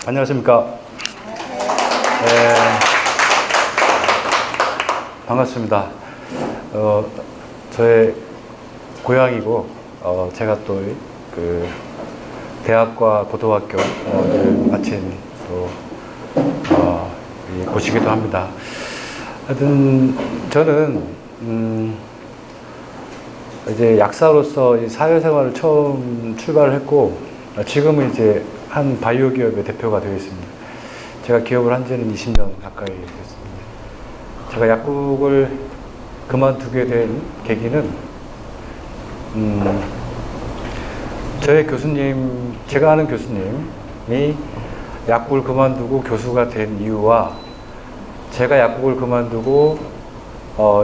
안녕하십니까. 네, 반갑습니다. 저의 고향이고, 제가 또 그 대학과 고등학교를 마친 또 곳이기도 합니다. 하여튼 저는 이제 약사로서 이 사회생활을 처음 출발을 했고, 지금은 이제 한 바이오 기업의 대표가 되어 있습니다. 제가 기업을 한 지는 20년 가까이 됐습니다. 제가 약국을 그만두게 된 계기는 저의 교수님, 제가 아는 교수님이 약국을 그만두고 교수가 된 이유와 제가 약국을 그만두고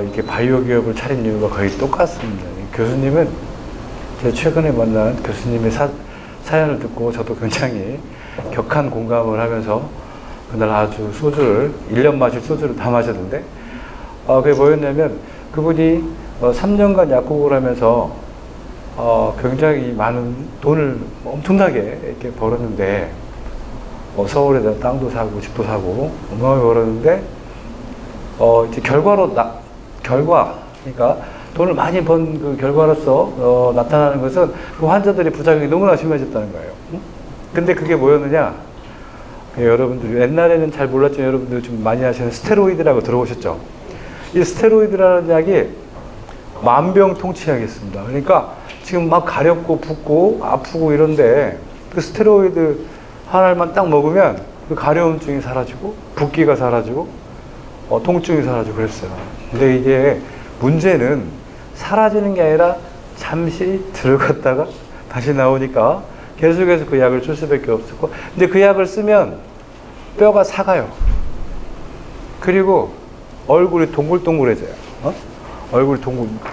이렇게 바이오 기업을 차린 이유가 거의 똑같습니다. 교수님은 제가 최근에 만난 교수님의 사연을 듣고 저도 굉장히 격한 공감을 하면서 그날 아주 소주를 1년 마실 소주를 다 마셨는데 그게 뭐였냐면 그분이 3년간 약국을 하면서 굉장히 많은 돈을 엄청나게 이렇게 벌었는데 서울에다 땅도 사고 집도 사고 어마어마하게 벌었는데 이제 그러니까 돈을 많이 번 그 결과로서 나타나는 것은 그 환자들의 부작용이 너무나 심해졌다는 거예요. 근데 그게 뭐였느냐? 여러분들 옛날에는 잘 몰랐지만 여러분들 좀 많이 아시는 스테로이드라고 들어보셨죠? 이 스테로이드라는 약이 만병통치약이었습니다. 그러니까 지금 막 가렵고 붓고 아프고 이런데 그 스테로이드 하나만 딱 먹으면 그 가려움증이 사라지고 붓기가 사라지고 통증이 사라지고 그랬어요. 근데 이게 문제는 사라지는 게 아니라 잠시 들어갔다가 다시 나오니까 계속해서 그 약을 쓸 수밖에 없었고, 근데 그 약을 쓰면 뼈가 삭아요. 그리고 얼굴이 동글동글해져요. 얼굴이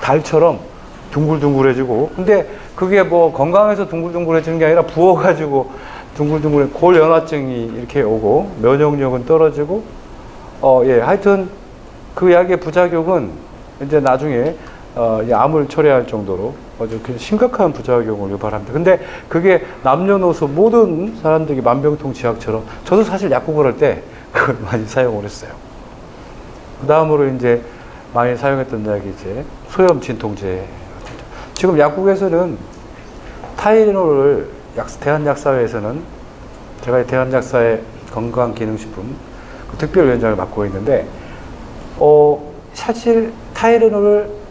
달처럼 둥글둥글해지고, 근데 그게 뭐 건강해서 둥글둥글해지는 게 아니라 부어가지고 둥글둥글해 골연화증이 이렇게 오고 면역력은 떨어지고, 하여튼 그 약의 부작용은 이제 나중에 암을 초래할 정도로 아주 심각한 부작용을 유발합니다. 근데 그게 남녀노소 모든 사람들이 만병통치약처럼 저도 사실 약국을 할 때 그걸 많이 사용을 했어요. 그 다음으로 이제 많이 사용했던 약이 이제 소염 진통제. 지금 약국에서는 타이레놀을 대한약사회에서는 제가 대한약사회 건강기능식품 특별위원장을 맡고 있는데 사실 타이레놀을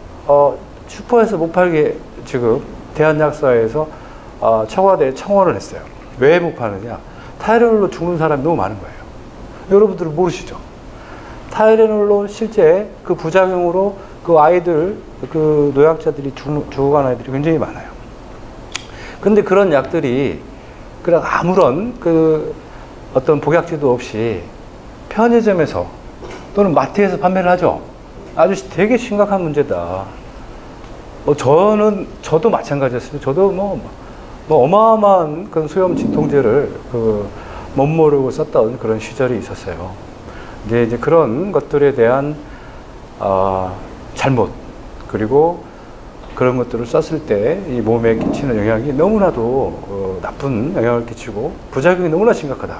슈퍼에서 못 팔게 지금 대한약사회에서 청와대에 청원을 했어요. 왜 못 파느냐? 타이레놀로 죽는 사람이 너무 많은 거예요. 여러분들은 모르시죠? 타이레놀로 실제 그 부작용으로 그 아이들, 그 노약자들이 죽어간 아이들이 굉장히 많아요. 근데 그런 약들이 그냥 아무런 어떤 복약지도 없이 편의점에서 또는 마트에서 판매를 하죠. 아주 되게 심각한 문제다. 저도 마찬가지였습니다. 저도 뭐 어마어마한 그런 소염 진통제를 못 모르고 썼던 그런 시절이 있었어요. 근데 이제 그런 것들에 대한 잘못, 그리고 그런 것들을 썼을 때 이 몸에 끼치는 영향이 너무나도 나쁜 영향을 끼치고 부작용이 너무나 심각하다.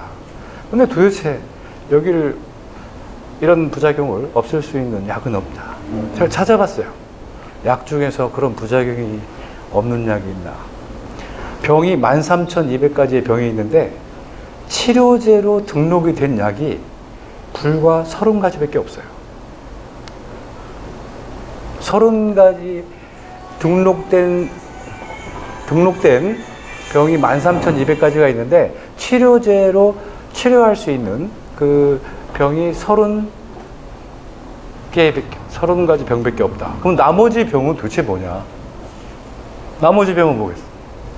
근데 도대체 이런 부작용을 없앨 수 있는 약은 없다. 제가 찾아봤어요. 약 중에서 그런 부작용이 없는 약이 있나. 병이 13,200가지의 병이 있는데 치료제로 등록이 된 약이 불과 30가지밖에 없어요. 30가지 등록된 병이 13,200가지가 있는데 치료제로 치료할 수 있는 그 병이 30가지 병밖에 없다. 그럼 나머지 병은 도대체 뭐냐? 나머지 병은 뭐겠어?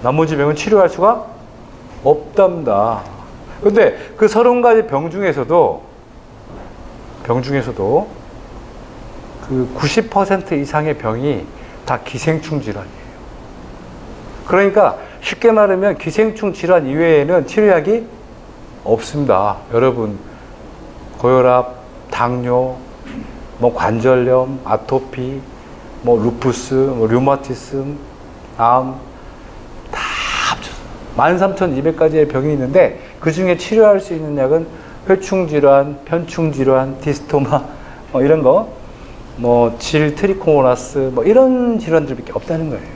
나머지 병은 치료할 수가 없답니다. 근데 그 30가지 병 중에서도 그 90% 이상의 병이 다 기생충 질환이에요. 그러니까 쉽게 말하면 기생충 질환 이외에는 치료약이 없습니다. 여러분, 고혈압, 당뇨, 관절염, 아토피, 루푸스, 류마티즘, 암 다 합쳐서 13,200가지의 병이 있는데 그 중에 치료할 수 있는 약은 회충질환, 편충질환, 디스토마 이런 거, 질 트리코모나스 이런 질환들밖에 없다는 거예요.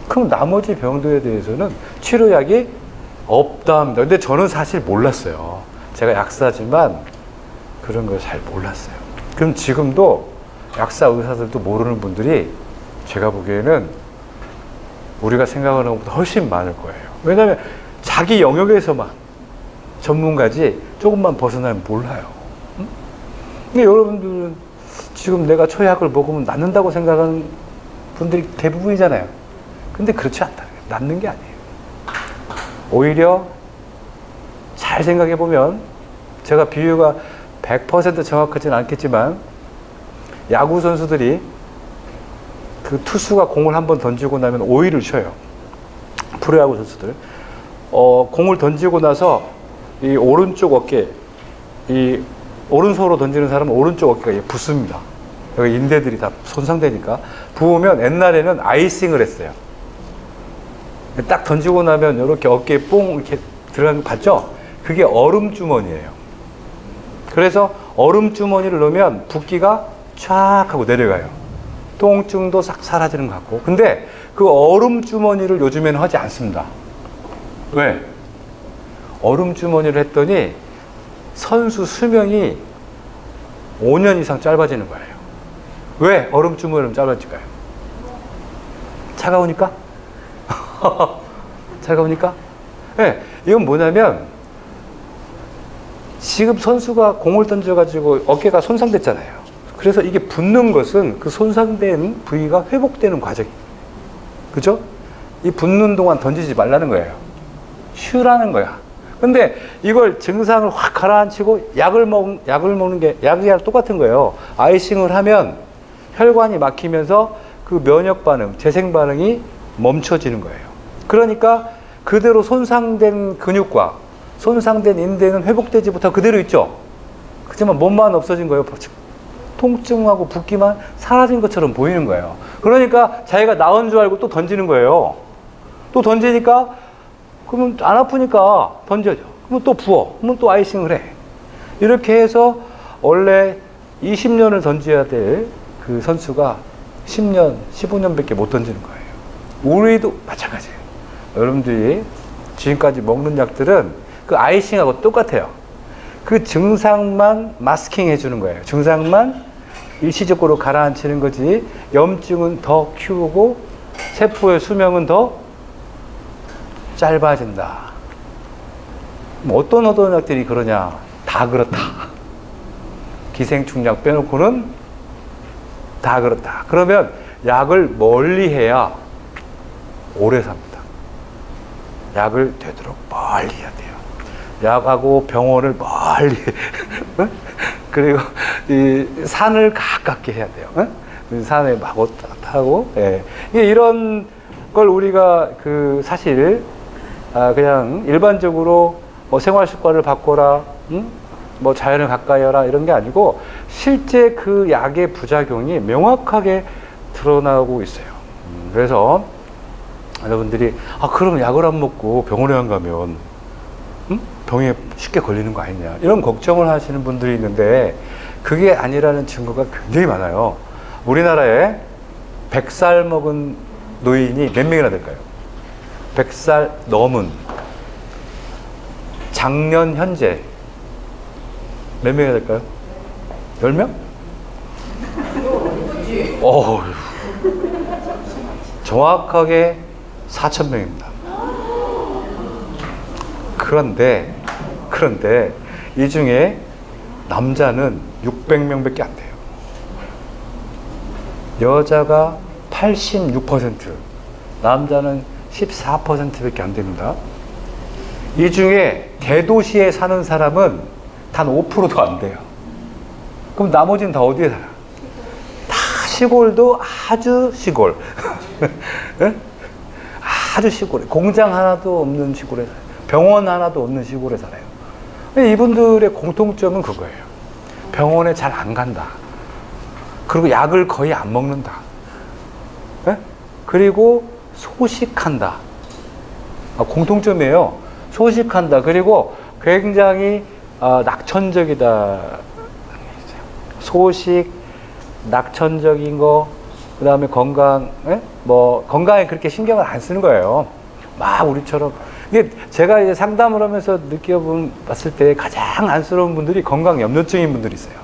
그럼 나머지 병들에 대해서는 치료약이 없다 합니다. 근데 저는 사실 몰랐어요. 제가 약사지만 그런 걸 잘 몰랐어요. 그럼 지금도 약사 의사들도 모르는 분들이 제가 보기에는 우리가 생각하는 것보다 훨씬 많을 거예요. 왜냐하면 자기 영역에서만 전문가지 조금만 벗어나면 몰라요. 응? 근데 여러분들은 지금 내가 초약을 먹으면 낫는다고 생각하는 분들이 대부분이잖아요. 근데 그렇지 않다. 낫는 게 아니에요. 오히려 잘 생각해 보면, 제가 비유가 100% 정확하지는 않겠지만, 야구 선수들이 그 투수가 공을 한번 던지고 나면 5일을 쉬어요. 프로야구 선수들. 공을 던지고 나서 이 오른쪽 어깨, 이 오른손으로 던지는 사람은 오른쪽 어깨가 붓습니다. 여기 인대들이 다 손상되니까. 부으면 옛날에는 아이싱을 했어요. 딱 던지고 나면 이렇게 어깨에 뽕 이렇게 들어간 거 봤죠? 그게 얼음 주머니예요. 그래서 얼음 주머니를 넣으면 붓기가 촥 하고 내려가요. 통증도 싹 사라지는 것 같고. 근데 그 얼음 주머니를 요즘에는 하지 않습니다. 왜? 얼음 주머니를 했더니 선수 수명이 5년 이상 짧아지는 거예요. 왜 얼음 주머니는 짧아질까요? 차가우니까? 차가우니까? 네, 이건 뭐냐면, 지금 선수가 공을 던져가지고 어깨가 손상됐잖아요. 그래서 이게 붓는 것은 그 손상된 부위가 회복되는 과정이에요. 그죠? 이 붓는 동안 던지지 말라는 거예요. 쉬라는 거야. 근데 이걸 증상을 확 가라앉히고 약을 먹는 게, 약이랑 똑같은 거예요. 아이싱을 하면 혈관이 막히면서 그 면역 반응, 재생 반응이 멈춰지는 거예요. 그러니까 그대로 손상된 근육과 손상된 인대는 회복되지 못하고 그대로 있죠. 그렇지만 몸만 없어진 거예요. 통증하고 붓기만 사라진 것처럼 보이는 거예요. 그러니까 자기가 나은 줄 알고 또 던지는 거예요. 또 던지니까, 그러면 안 아프니까 던져줘. 그러면 또 부어. 그러면 또 아이싱을 해. 이렇게 해서 원래 20년을 던져야 될 그 선수가 10년, 15년밖에 못 던지는 거예요. 우리도 마찬가지예요. 여러분들이 지금까지 먹는 약들은 그 아이싱하고 똑같아요. 그 증상만 마스킹 해주는 거예요. 증상만 일시적으로 가라앉히는 거지, 염증은 더 키우고 세포의 수명은 더 짧아진다. 어떤 약들이 그러냐? 다 그렇다. 기생충약 빼놓고는 다 그렇다. 그러면 약을 멀리 해야 오래 삽니다. 약을 되도록 멀리 해야 돼요. 약하고 병원을 멀리 그리고 이 산을 가깝게 해야 돼요. 산에 마구 타고. 예. 이런 걸 우리가 사실 그냥 일반적으로 생활 습관을 바꿔라, 자연을 가까이 하라 이런 게 아니고, 실제 그 약의 부작용이 명확하게 드러나고 있어요. 그래서 여러분들이 그럼 약을 안 먹고 병원에 안 가면 병에 쉽게 걸리는 거 아니냐, 이런 걱정을 하시는 분들이 있는데, 그게 아니라는 증거가 굉장히 많아요. 우리나라에 100살 먹은 노인이 몇 명이나 될까요? 100살 넘은. 작년 현재 몇 명이나 될까요? 10명? 정확하게 4,000명입니다. 그런데 이 중에 남자는 600명밖에 안 돼요. 여자가 86%, 남자는 14%밖에 안 됩니다. 이 중에 대도시에 사는 사람은 단 5%도 안 돼요. 그럼 나머지는 다 어디에 살아? 다 시골도 아주 시골. 아주 시골에, 공장 하나도 없는 시골에 살아요. 병원 하나도 없는 시골에 살아요. 이분들의 공통점은 그거예요. 병원에 잘 안 간다. 그리고 약을 거의 안 먹는다. 그리고 소식한다. 공통점이에요. 소식한다. 그리고 굉장히 낙천적이다. 소식, 낙천적인 거, 그 다음에 건강, 뭐 건강에 그렇게 신경을 안 쓰는 거예요. 막 우리처럼. 이게 제가 이제 상담을 하면서 봤을 때 가장 안쓰러운 분들이 건강 염려증인 분들이 있어요.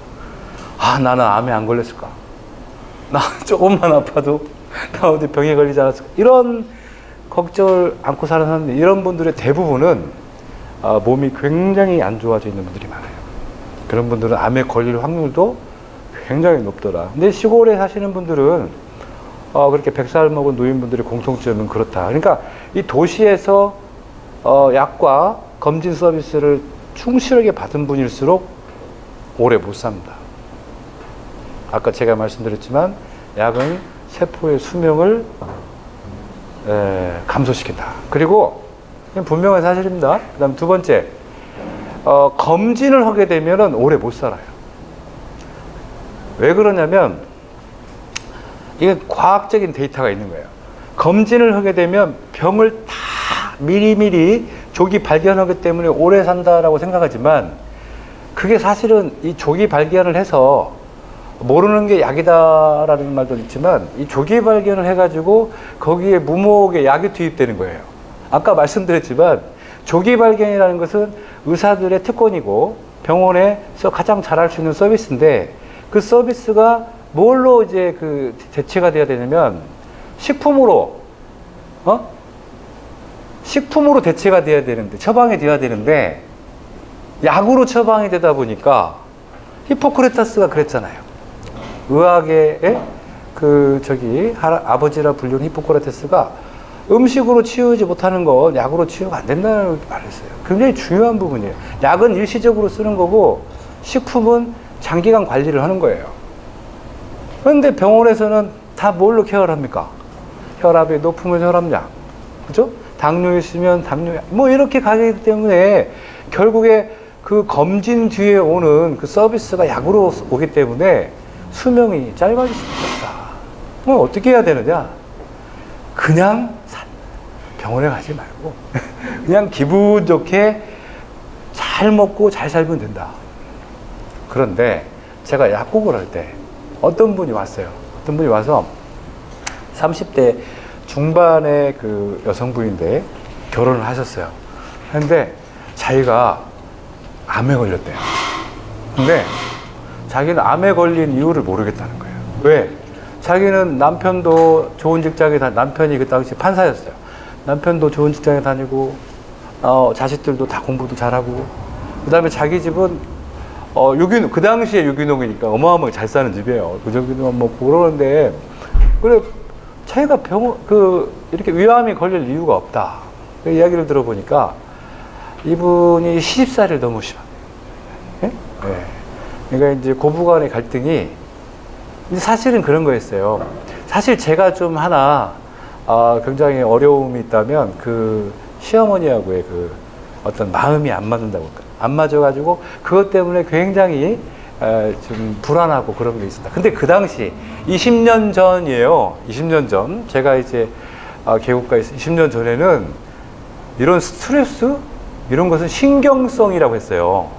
아, 나는 암에 안 걸렸을까? 나 조금만 아파도 나 어디 병에 걸리지 않았을까? 이런 걱정을 안고 사는 사람들, 이런 분들의 대부분은 몸이 굉장히 안 좋아져 있는 분들이 많아요. 그런 분들은 암에 걸릴 확률도 굉장히 높더라. 근데 시골에 사시는 분들은 그렇게 100살 먹은 노인분들의 공통점은 그렇다. 그러니까 이 도시에서 약과 검진 서비스를 충실하게 받은 분일수록 오래 못 삽니다. 아까 제가 말씀드렸지만 약은 세포의 수명을 감소시킨다. 그리고 분명한 사실입니다. 그 다음 두 번째, 검진을 하게 되면 오래 못 살아요. 왜 그러냐면 이게 과학적인 데이터가 있는 거예요. 검진을 하게 되면 병을 다 미리미리 조기 발견하기 때문에 오래 산다라고 생각하지만, 그게 사실은 이 조기 발견을 해서 모르는 게 약이다라는 말도 있지만, 이 조기 발견을 해가지고 거기에 무모하게 약이 투입되는 거예요. 아까 말씀드렸지만 조기 발견이라는 것은 의사들의 특권이고 병원에서 가장 잘할 수 있는 서비스인데, 그 서비스가 뭘로 이제 그 대체가 돼야 되냐면 식품으로 대체가 돼야 되는데, 처방이 돼야 되는데 약으로 처방이 되다 보니까, 히포크라테스가 그랬잖아요. 의학의 아버지라 불리는 히포크라테스가 음식으로 치유하지 못하는 건 약으로 치유가 안 된다는 말을 했어요. 굉장히 중요한 부분이에요. 약은 일시적으로 쓰는 거고 식품은 장기간 관리를 하는 거예요. 그런데 병원에서는 다 뭘로 케어를 합니까? 혈압이 높으면 혈압약, 그죠? 당뇨 있으면 당뇨약, 뭐 이렇게 가기 때문에 결국에 그 검진 뒤에 오는 그 서비스가 약으로 오기 때문에 수명이 짧아질 수 있다. 그럼 어떻게 해야 되느냐? 그냥 병원에 가지 말고 그냥 기분 좋게 잘 먹고 잘 살면 된다. 그런데 제가 약국을 할 때 어떤 분이 왔어요. 어떤 분이 와서 30대 중반의 그 여성분인데 결혼을 하셨어요. 근데 자기가 암에 걸렸대요. 근데 자기는 암에 걸린 이유를 모르겠다는 거예요. 왜? 자기는 남편도 좋은 직장에 남편이 그 당시 판사였어요. 남편도 좋은 직장에 다니고 자식들도 다 공부도 잘하고, 그 다음에 자기 집은 유기농, 그 당시에 유기농이니까 어마어마하게 잘 사는 집이에요. 그 정도는 뭐 그러는데, 그래 자기가 이렇게 위암이 걸릴 이유가 없다. 그 이야기를 들어보니까 이분이 시집살이를 너무 심하대요. 네? 네. 그러니까 이제 고부간의 갈등이, 사실은 그런 거였어요. 사실 제가 좀 하나 굉장히 어려움이 있다면 그 시어머니하고의 그 어떤 마음이 안 맞는다고 할까요? 안 맞아가지고 그것 때문에 굉장히 좀 불안하고 그런 게 있었다. 근데 그 당시 20년 전이에요. 20년 전 제가 이제 개국가에 20년 전에는 이런 스트레스 이런 것은 신경성이라고 했어요.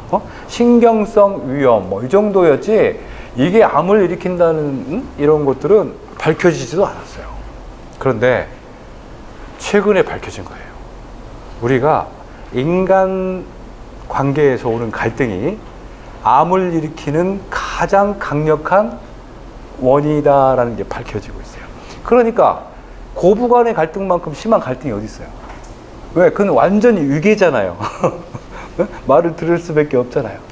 신경성 위험 뭐 이 정도였지, 이게 암을 일으킨다는 이런 것들은 밝혀지지도 않았어요. 그런데 최근에 밝혀진 거예요. 우리가 인간 관계에서 오는 갈등이 암을 일으키는 가장 강력한 원인이다라는 게 밝혀지고 있어요. 그러니까 고부간의 갈등만큼 심한 갈등이 어디 있어요? 왜? 그건 완전히 위계잖아요. 말을 들을 수밖에 없잖아요.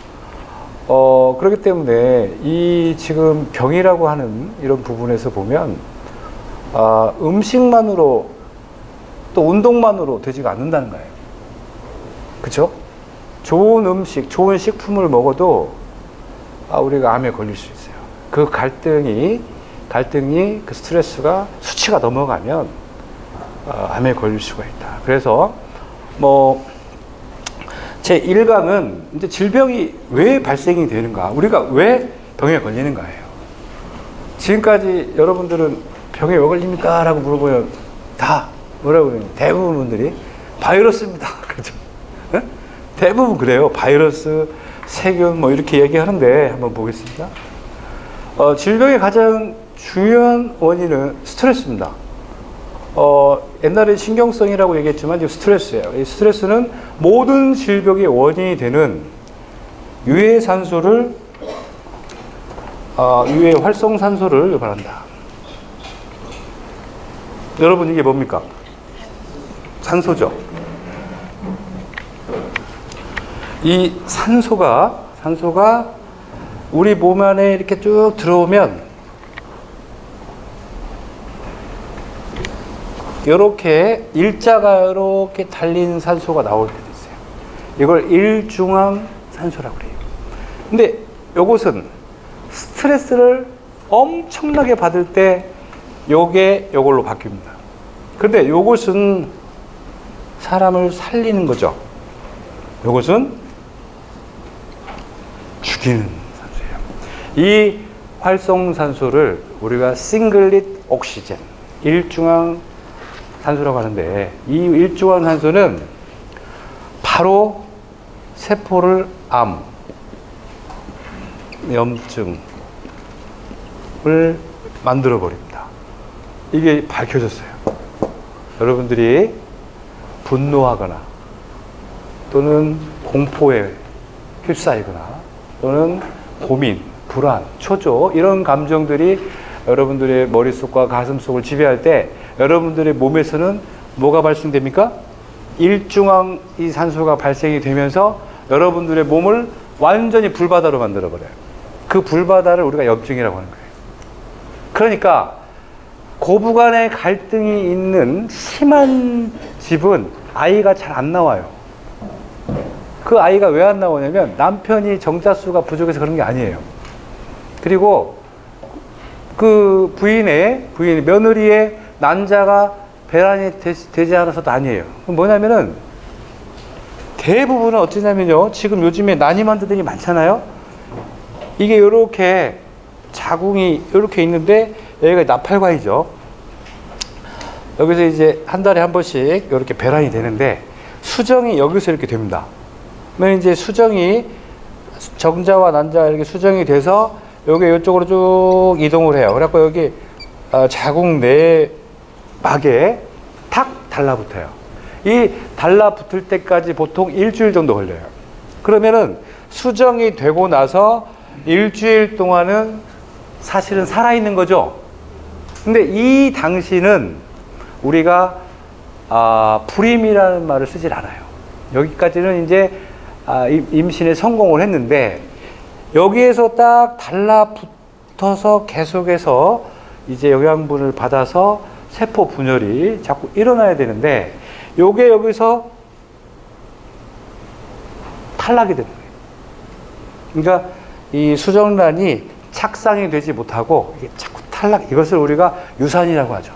그렇기 때문에 이 지금 병이라고 하는 이런 부분에서 보면 음식만으로 또 운동만으로 되지가 않는다는 거예요. 그렇죠? 좋은 음식, 좋은 식품을 먹어도 우리가 암에 걸릴 수 있어요. 그 갈등이 그 스트레스가 수치가 넘어가면 암에 걸릴 수가 있다. 그래서 제 1강은 이제 질병이 왜 발생이 되는가, 우리가 왜 병에 걸리는가예요. 지금까지 여러분들은 병에 왜 걸립니까? 라고 물어보면 다 뭐라고 그러냐, 대부분 분들이 바이러스입니다. 그렇죠? 대부분 그래요. 바이러스, 세균 뭐 이렇게 얘기하는데 한번 보겠습니다. 질병의 가장 중요한 원인은 스트레스입니다. 옛날에 신경성이라고 얘기했지만 지금 스트레스예요. 이 스트레스는 모든 질병의 원인이 되는 유해 산소를 유해 활성산소를 유발한다. 여러분 이게 뭡니까? 산소죠. 이 산소가 우리 몸 안에 이렇게 쭉 들어오면 이렇게 일자가 이렇게 달린 산소가 나올 때도 있어요. 이걸 일중앙 산소라고 그래요. 근데 이것은 스트레스를 엄청나게 받을 때 요게 요걸로 바뀝니다. 그런데 요것은 사람을 살리는 거죠. 요것은 죽이는 산소예요. 이 활성산소를 우리가 싱글릿 옥시젠, 일중앙 산소라고 하는데, 이 일중앙 산소는 바로 세포를 암, 염증을 만들어 버립니다. 이게 밝혀졌어요. 여러분들이 분노하거나 또는 공포에 휩싸이거나 또는 고민, 불안, 초조 이런 감정들이 여러분들의 머릿속과 가슴속을 지배할 때 여러분들의 몸에서는 뭐가 발생됩니까? 일중앙 이 산소가 발생이 되면서 여러분들의 몸을 완전히 불바다로 만들어버려요. 그 불바다를 우리가 염증이라고 하는 거예요. 그러니까 고부간의 갈등이 있는 심한 집은 아이가 잘 안 나와요. 그 아이가 왜 안 나오냐면 남편이 정자수가 부족해서 그런 게 아니에요. 그리고 그 며느리의 난자가 배란이 되지 않아서도 아니에요. 뭐냐면은 대부분은 어쩌냐면요. 지금 요즘에 난임환자들이 많잖아요. 이게 요렇게 자궁이 이렇게 있는데 여기가 나팔관이죠. 여기서 이제 한 달에 한 번씩 이렇게 배란이 되는데 수정이 여기서 이렇게 됩니다. 그러면 이제 수정이 정자와 난자가 이렇게 수정이 돼서 여기 이쪽으로 쭉 이동을 해요. 그래갖고 여기 자궁 내막에 탁 달라붙어요. 이 달라붙을 때까지 보통 일주일 정도 걸려요. 그러면은 수정이 되고 나서 일주일 동안은 사실은 살아있는 거죠. 근데 이 당시는 우리가 불임이라는 말을 쓰질 않아요. 여기까지는 이제 임신에 성공을 했는데 여기에서 딱 달라붙어서 계속해서 이제 영양분을 받아서 세포 분열이 자꾸 일어나야 되는데 요게 여기서 탈락이 되는 거예요. 그러니까 이 수정란이 착상이 되지 못하고 이게 자꾸 탈락, 이것을 우리가 유산이라고 하죠.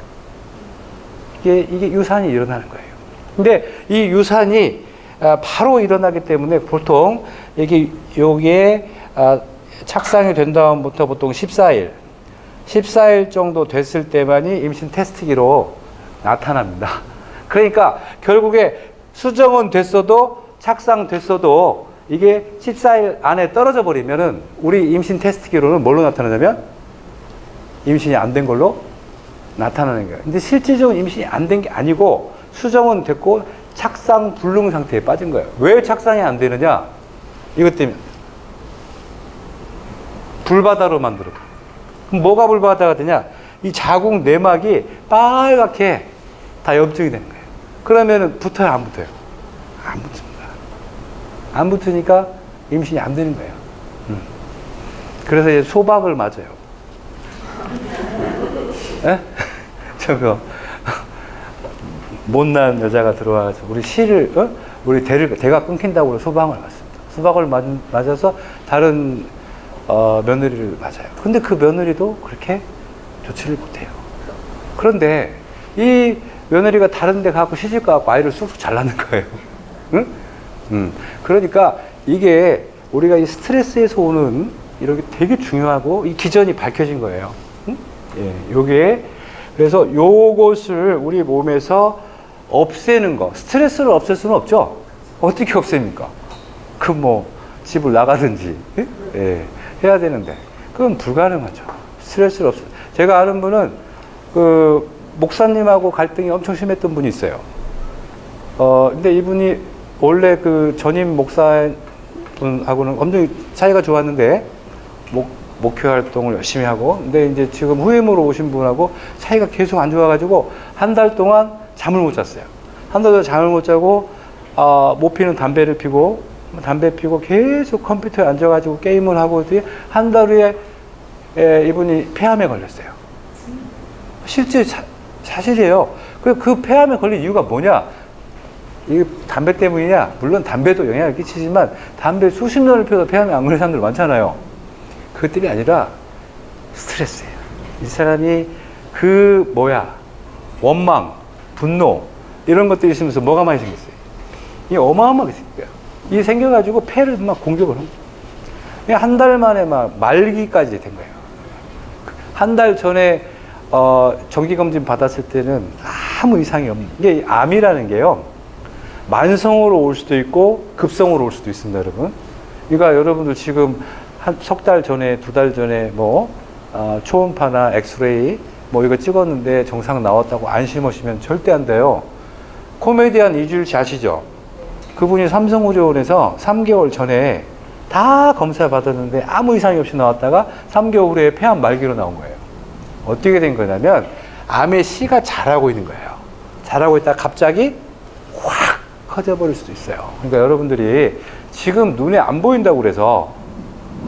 이게 유산이 일어나는 거예요. 근데 이 유산이 바로 일어나기 때문에 보통 여기에 착상이 된 다음부터 보통 14일 정도 됐을 때만이 임신 테스트기로 나타납니다. 그러니까 결국에 수정은 됐어도 착상됐어도 이게 14일 안에 떨어져 버리면은 우리 임신 테스트기로는 뭘로 나타나냐면 임신이 안 된 걸로 나타나는 거예요. 근데 실질적으로 임신이 안 된 게 아니고 수정은 됐고 착상 불능 상태에 빠진 거예요. 왜 착상이 안 되느냐? 이것 때문에 불바다로 만들어. 그럼 뭐가 불바다가 되냐? 이 자궁 내막이 빨갛게 다 염증이 되는 거예요. 그러면은 붙어요, 안 붙어요? 안 붙습니다. 안 붙으니까 임신이 안 되는 거예요. 그래서 이제 소박을 맞아요. 에? 저거 못난 여자가 들어와서 우리 우리 대가 끊긴다고 소방을 맞습니다. 소방을 맞아서 다른 며느리를 맞아요. 근데 그 며느리도 그렇게 조치를 못해요. 그런데 이 며느리가 다른 데 가고 시집 가고 아이를 쑥쑥 잘 낳는 거예요. 응? 그러니까 이게 우리가 이 스트레스에서 오는 이렇게 되게 중요하고 이 기전이 밝혀진 거예요. 응? 예, 요게 그래서 요것을 우리 몸에서 없애는 거, 스트레스를 없앨 수는 없죠. 어떻게 없앱니까? 그 뭐 집을 나가든지 예? 예, 해야 되는데 그건 불가능하죠. 스트레스를 없어. 제가 아는 분은 그 목사님하고 갈등이 엄청 심했던 분이 있어요. 근데 이분이 원래 그 전임 목사분하고는 엄청 사이가 좋았는데 목회 활동을 열심히 하고, 근데 이제 지금 후임으로 오신 분하고 사이가 계속 안 좋아가지고 한 달 동안 잠을 못 잤어요. 한 달 동안 잠을 못 자고 못 피는 담배를 피고 담배 피고 계속 컴퓨터에 앉아가지고 게임을 하고 한 달 후에 이분이 폐암에 걸렸어요. 실제 사실이에요. 그 폐암에 걸린 이유가 뭐냐? 이 담배 때문이냐? 물론 담배도 영향을 끼치지만 담배 수십 년을 피워도 폐암에 안 걸린 사람들 많잖아요. 그것들이 아니라 스트레스예요. 이 사람이 원망, 분노 이런 것들이 있으면서 뭐가 많이 생겼어요. 이 어마어마하게 생겨요. 이 생겨가지고 폐를 막 공격을 합니다. 한 달 만에 막 말기까지 된 거예요. 한 달 전에 정기검진 받았을 때는 아무 이상이 없는, 이게 암이라는 게요, 만성으로 올 수도 있고 급성으로 올 수도 있습니다, 여러분. 그러니까 여러분들 지금 한 석 달 전에, 두 달 전에 초음파나 엑스레이 이거 찍었는데 정상 나왔다고 안심하시면 절대 안 돼요. 코미디언 이주일 씨 아시죠? 그분이 삼성의료원에서 3개월 전에 다 검사 받았는데 아무 이상이 없이 나왔다가 3개월 후에 폐암 말기로 나온 거예요. 어떻게 된 거냐면 암의 씨가 자라고 있는 거예요. 자라고 있다가 갑자기 확 커져버릴 수도 있어요. 그러니까 여러분들이 지금 눈에 안 보인다고 그래서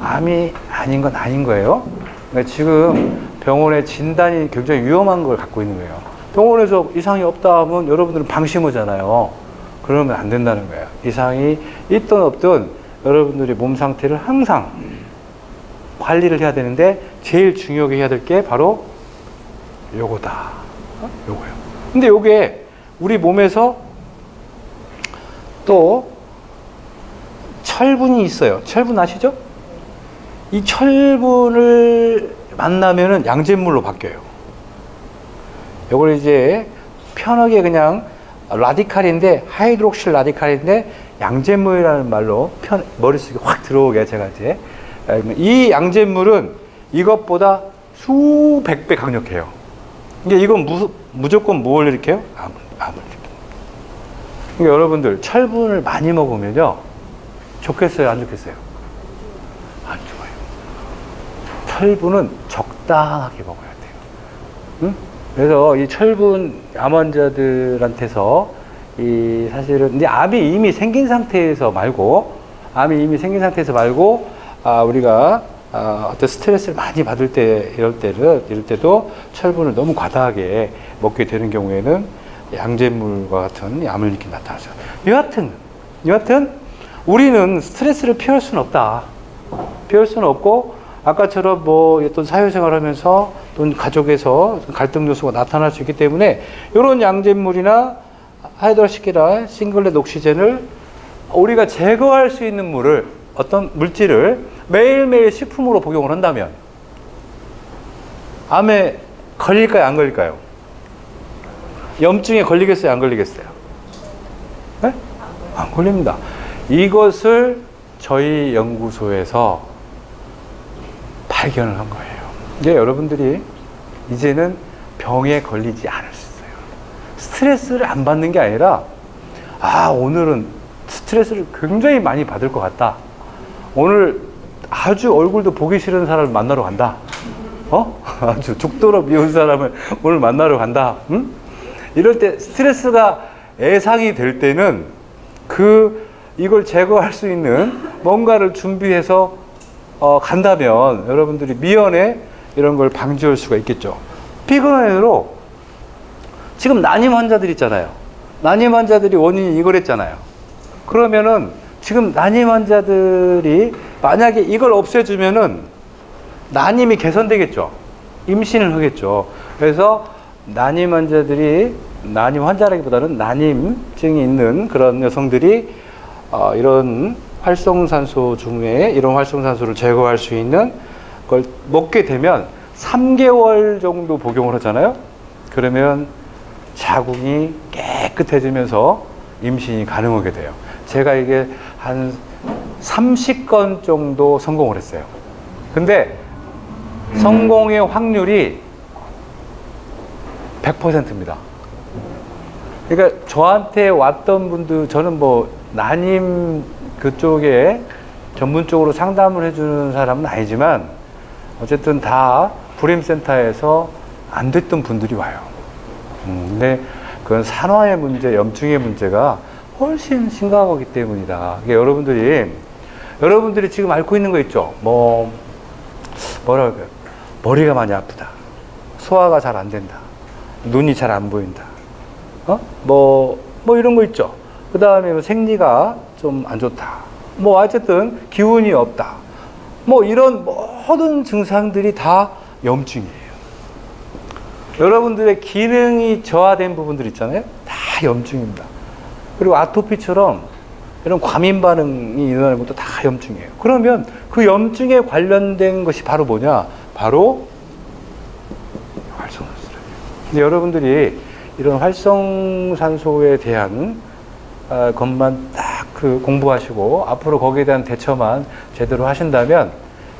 암이 아닌 건 아닌 거예요. 그러니까 지금 병원의 진단이 굉장히 위험한 걸 갖고 있는 거예요. 병원에서 이상이 없다 하면 여러분들은 방심하잖아요. 그러면 안 된다는 거예요. 이상이 있든 없든 여러분들이 몸 상태를 항상 관리를 해야 되는데 제일 중요하게 해야 될 게 바로 요거다. 요거요. 근데 요게 우리 몸에서 또 철분이 있어요. 철분 아시죠? 이 철분을 만나면은 양잿물로 바뀌어요. 요걸 이제 편하게 그냥 라디칼인데, 하이드록실 라디칼인데 양잿물이라는 말로 머릿속에 확 들어오게 제가 이제, 이 양잿물은 이것보다 수백 배 강력해요. 이게 이건 무조건 뭘 일으켜요? 암을 일으켜요. 그러니까 여러분들 철분을 많이 먹으면요, 좋겠어요, 안 좋겠어요? 안 좋아요. 철분은 적당하게 먹어야 돼요. 응? 그래서 이 철분 암 환자들한테서 사실은 이제 암이 이미 생긴 상태에서 말고 우리가 어떤 스트레스를 많이 받을 때 이럴 때도 철분을 너무 과다하게 먹게 되는 경우에는 양잿물과 같은 암을 일으키는 나타나죠. 여하튼 우리는 스트레스를 피할 수는 없다. 피할 수는 없고, 아까처럼 어떤 사회생활 하면서 또는 가족에서 갈등 요소가 나타날 수 있기 때문에 이런 양잿물이나 하이드로시키나 싱글렛 옥시젠을 우리가 제거할 수 있는 어떤 물질을 매일매일 식품으로 복용을 한다면 암에 걸릴까요, 안 걸릴까요? 염증에 걸리겠어요, 안 걸리겠어요? 네? 안 걸립니다. 이것을 저희 연구소에서 발견을 한 거예요. 이게 여러분들이 이제는 병에 걸리지 않을 수 있어요. 스트레스를 안 받는 게 아니라, 오늘은 스트레스를 굉장히 많이 받을 것 같다. 오늘 아주 얼굴도 보기 싫은 사람을 만나러 간다. 아주 죽도록 미운 사람을 오늘 만나러 간다. 응? 이럴 때 스트레스가 예상이 될 때는 이걸 제거할 수 있는 뭔가를 준비해서 간다면 여러분들이 미연에 이런 걸 방지할 수가 있겠죠. 피그널로 지금 난임 환자들 있잖아요. 난임 환자들이 원인이 이거랬잖아요. 그러면은 지금 난임 환자들이 만약에 이걸 없애주면은 난임이 개선되겠죠. 임신을 하겠죠. 그래서 난임 환자라기보다는 난임증이 있는 그런 여성들이 이런 활성산소 중에 이런 활성산소를 제거할 수 있는 걸 먹게 되면 3개월 정도 복용을 하잖아요. 그러면 자궁이 깨끗해지면서 임신이 가능하게 돼요. 제가 이게 한 30건 정도 성공을 했어요. 근데 성공의 확률이 100%입니다. 그러니까 저한테 왔던 분들, 저는 뭐 난임 그쪽에 전문적으로 상담을 해주는 사람은 아니지만 어쨌든 다 불임센터에서 안 됐던 분들이 와요. 근데 그건 산화의 문제, 염증의 문제가 훨씬 심각하기 때문이다. 그러니까 여러분들이 지금 앓고 있는 거 있죠? 뭐라 그럴까요? 머리가 많이 아프다. 소화가 잘 안 된다. 눈이 잘 안 보인다. 뭐 이런 거 있죠. 그 다음에 생리가 좀 안 좋다. 어쨌든 기운이 없다. 이런 모든 증상들이 다 염증이에요. 여러분들의 기능이 저하된 부분들 있잖아요. 다 염증입니다. 그리고 아토피처럼 이런 과민 반응이 일어나는 것도 다 염증이에요. 그러면 그 염증에 관련된 것이 바로 뭐냐? 바로 활성산소예요. 근데 여러분들이 이런 활성산소에 대한 것만 딱 공부하시고 앞으로 거기에 대한 대처만 제대로 하신다면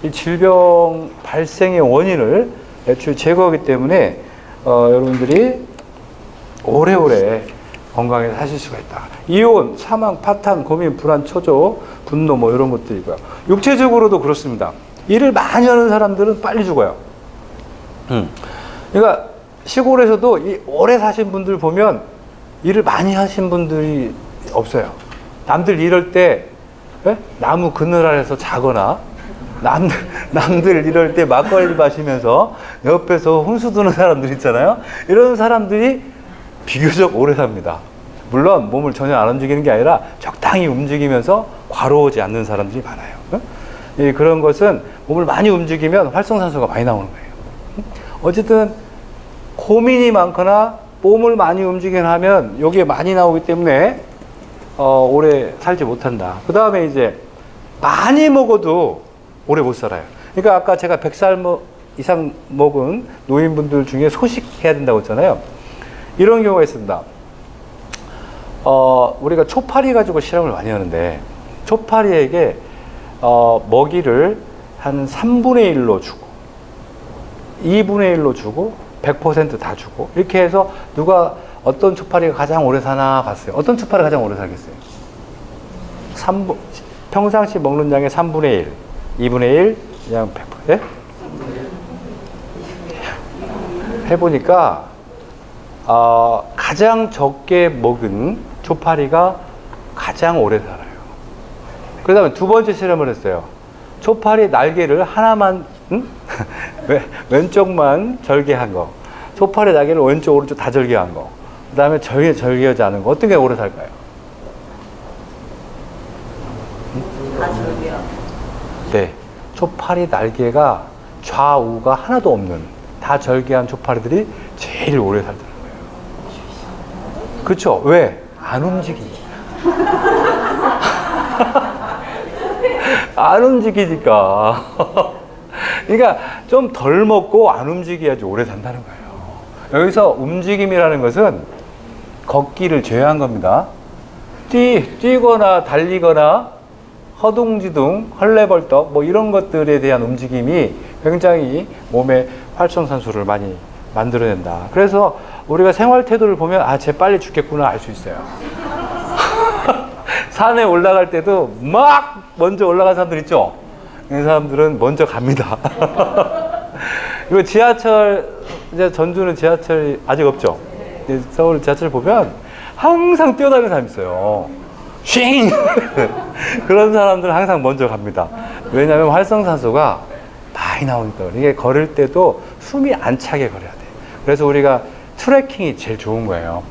이 질병 발생의 원인을 애초에 제거하기 때문에 여러분들이 오래오래 건강하게 사실 수가 있다. 이혼, 사망, 파탄, 고민, 불안, 초조, 분노 이런 것들이고요. 육체적으로도 그렇습니다. 일을 많이 하는 사람들은 빨리 죽어요. 그러니까 시골에서도 오래 사신 분들 보면 일을 많이 하신 분들이 없어요. 남들 이럴 때 나무 그늘 아래서 자거나 남들 이럴 때 막걸리 마시면서 옆에서 혼수 두는 사람들 있잖아요. 이런 사람들이 비교적 오래 삽니다. 물론 몸을 전혀 안 움직이는 게 아니라 적당히 움직이면서 과로우지 않는 사람들이 많아요. 그런 것은 몸을 많이 움직이면 활성산소가 많이 나오는 거예요. 어쨌든 고민이 많거나 몸을 많이 움직이긴 하면 여기에 많이 나오기 때문에 오래 살지 못한다. 그 다음에 이제 많이 먹어도 오래 못 살아요. 그러니까 아까 제가 100살 이상 먹은 노인분들 중에 소식해야 된다고 했잖아요. 이런 경우가 있습니다. 우리가 초파리 가지고 실험을 많이 하는데 초파리에게 먹이를 한 3분의 1로 주고 2분의 1로 주고 100% 다 주고 이렇게 해서 누가 어떤 초파리가 가장 오래 사나 봤어요. 어떤 초파리가 가장 오래 살겠어요? 평상시 먹는 양의 3분의 1, 2분의 1, 그냥 100%. 예? 해보니까 가장 적게 먹은 초파리가 가장 오래 살아요. 그 다음에 두 번째 실험을 했어요. 초파리 날개를 하나만 왼쪽만 절개한 거, 초파리 날개를 왼쪽 오른쪽 다 절개한 거, 그 다음에 절개하지 않은 거, 어떤 게 오래 살까요? 다 절개요. 네, 초파리 날개가 좌우가 하나도 없는 다 절개한 초파리들이 제일 오래 살더라고요. 그렇죠? 왜? 안 움직이니까. 안 움직이니까. 그러니까 좀 덜 먹고 안 움직여야지 오래 산다는 거예요. 여기서 움직임이라는 것은 걷기를 제외한 겁니다. 뛰거나 달리거나 허둥지둥, 헐레벌떡 이런 것들에 대한 움직임이 굉장히 몸에 활성산소를 많이 만들어낸다. 그래서 우리가 생활 태도를 보면 쟤 빨리 죽겠구나 알 수 있어요. 산에 올라갈 때도 막 먼저 올라간 사람들 있죠? 이 사람들은 먼저 갑니다. 그리고 지하철, 이제 전주는 지하철이 아직 없죠? 서울 지하철 보면 항상 뛰어다니는 사람이 있어요. 쉥! 그런 사람들은 항상 먼저 갑니다. 왜냐하면 활성산소가 많이 나오니까. 이게 걸을 때도 숨이 안 차게 걸어야 돼. 그래서 우리가 트레킹이 제일 좋은 거예요.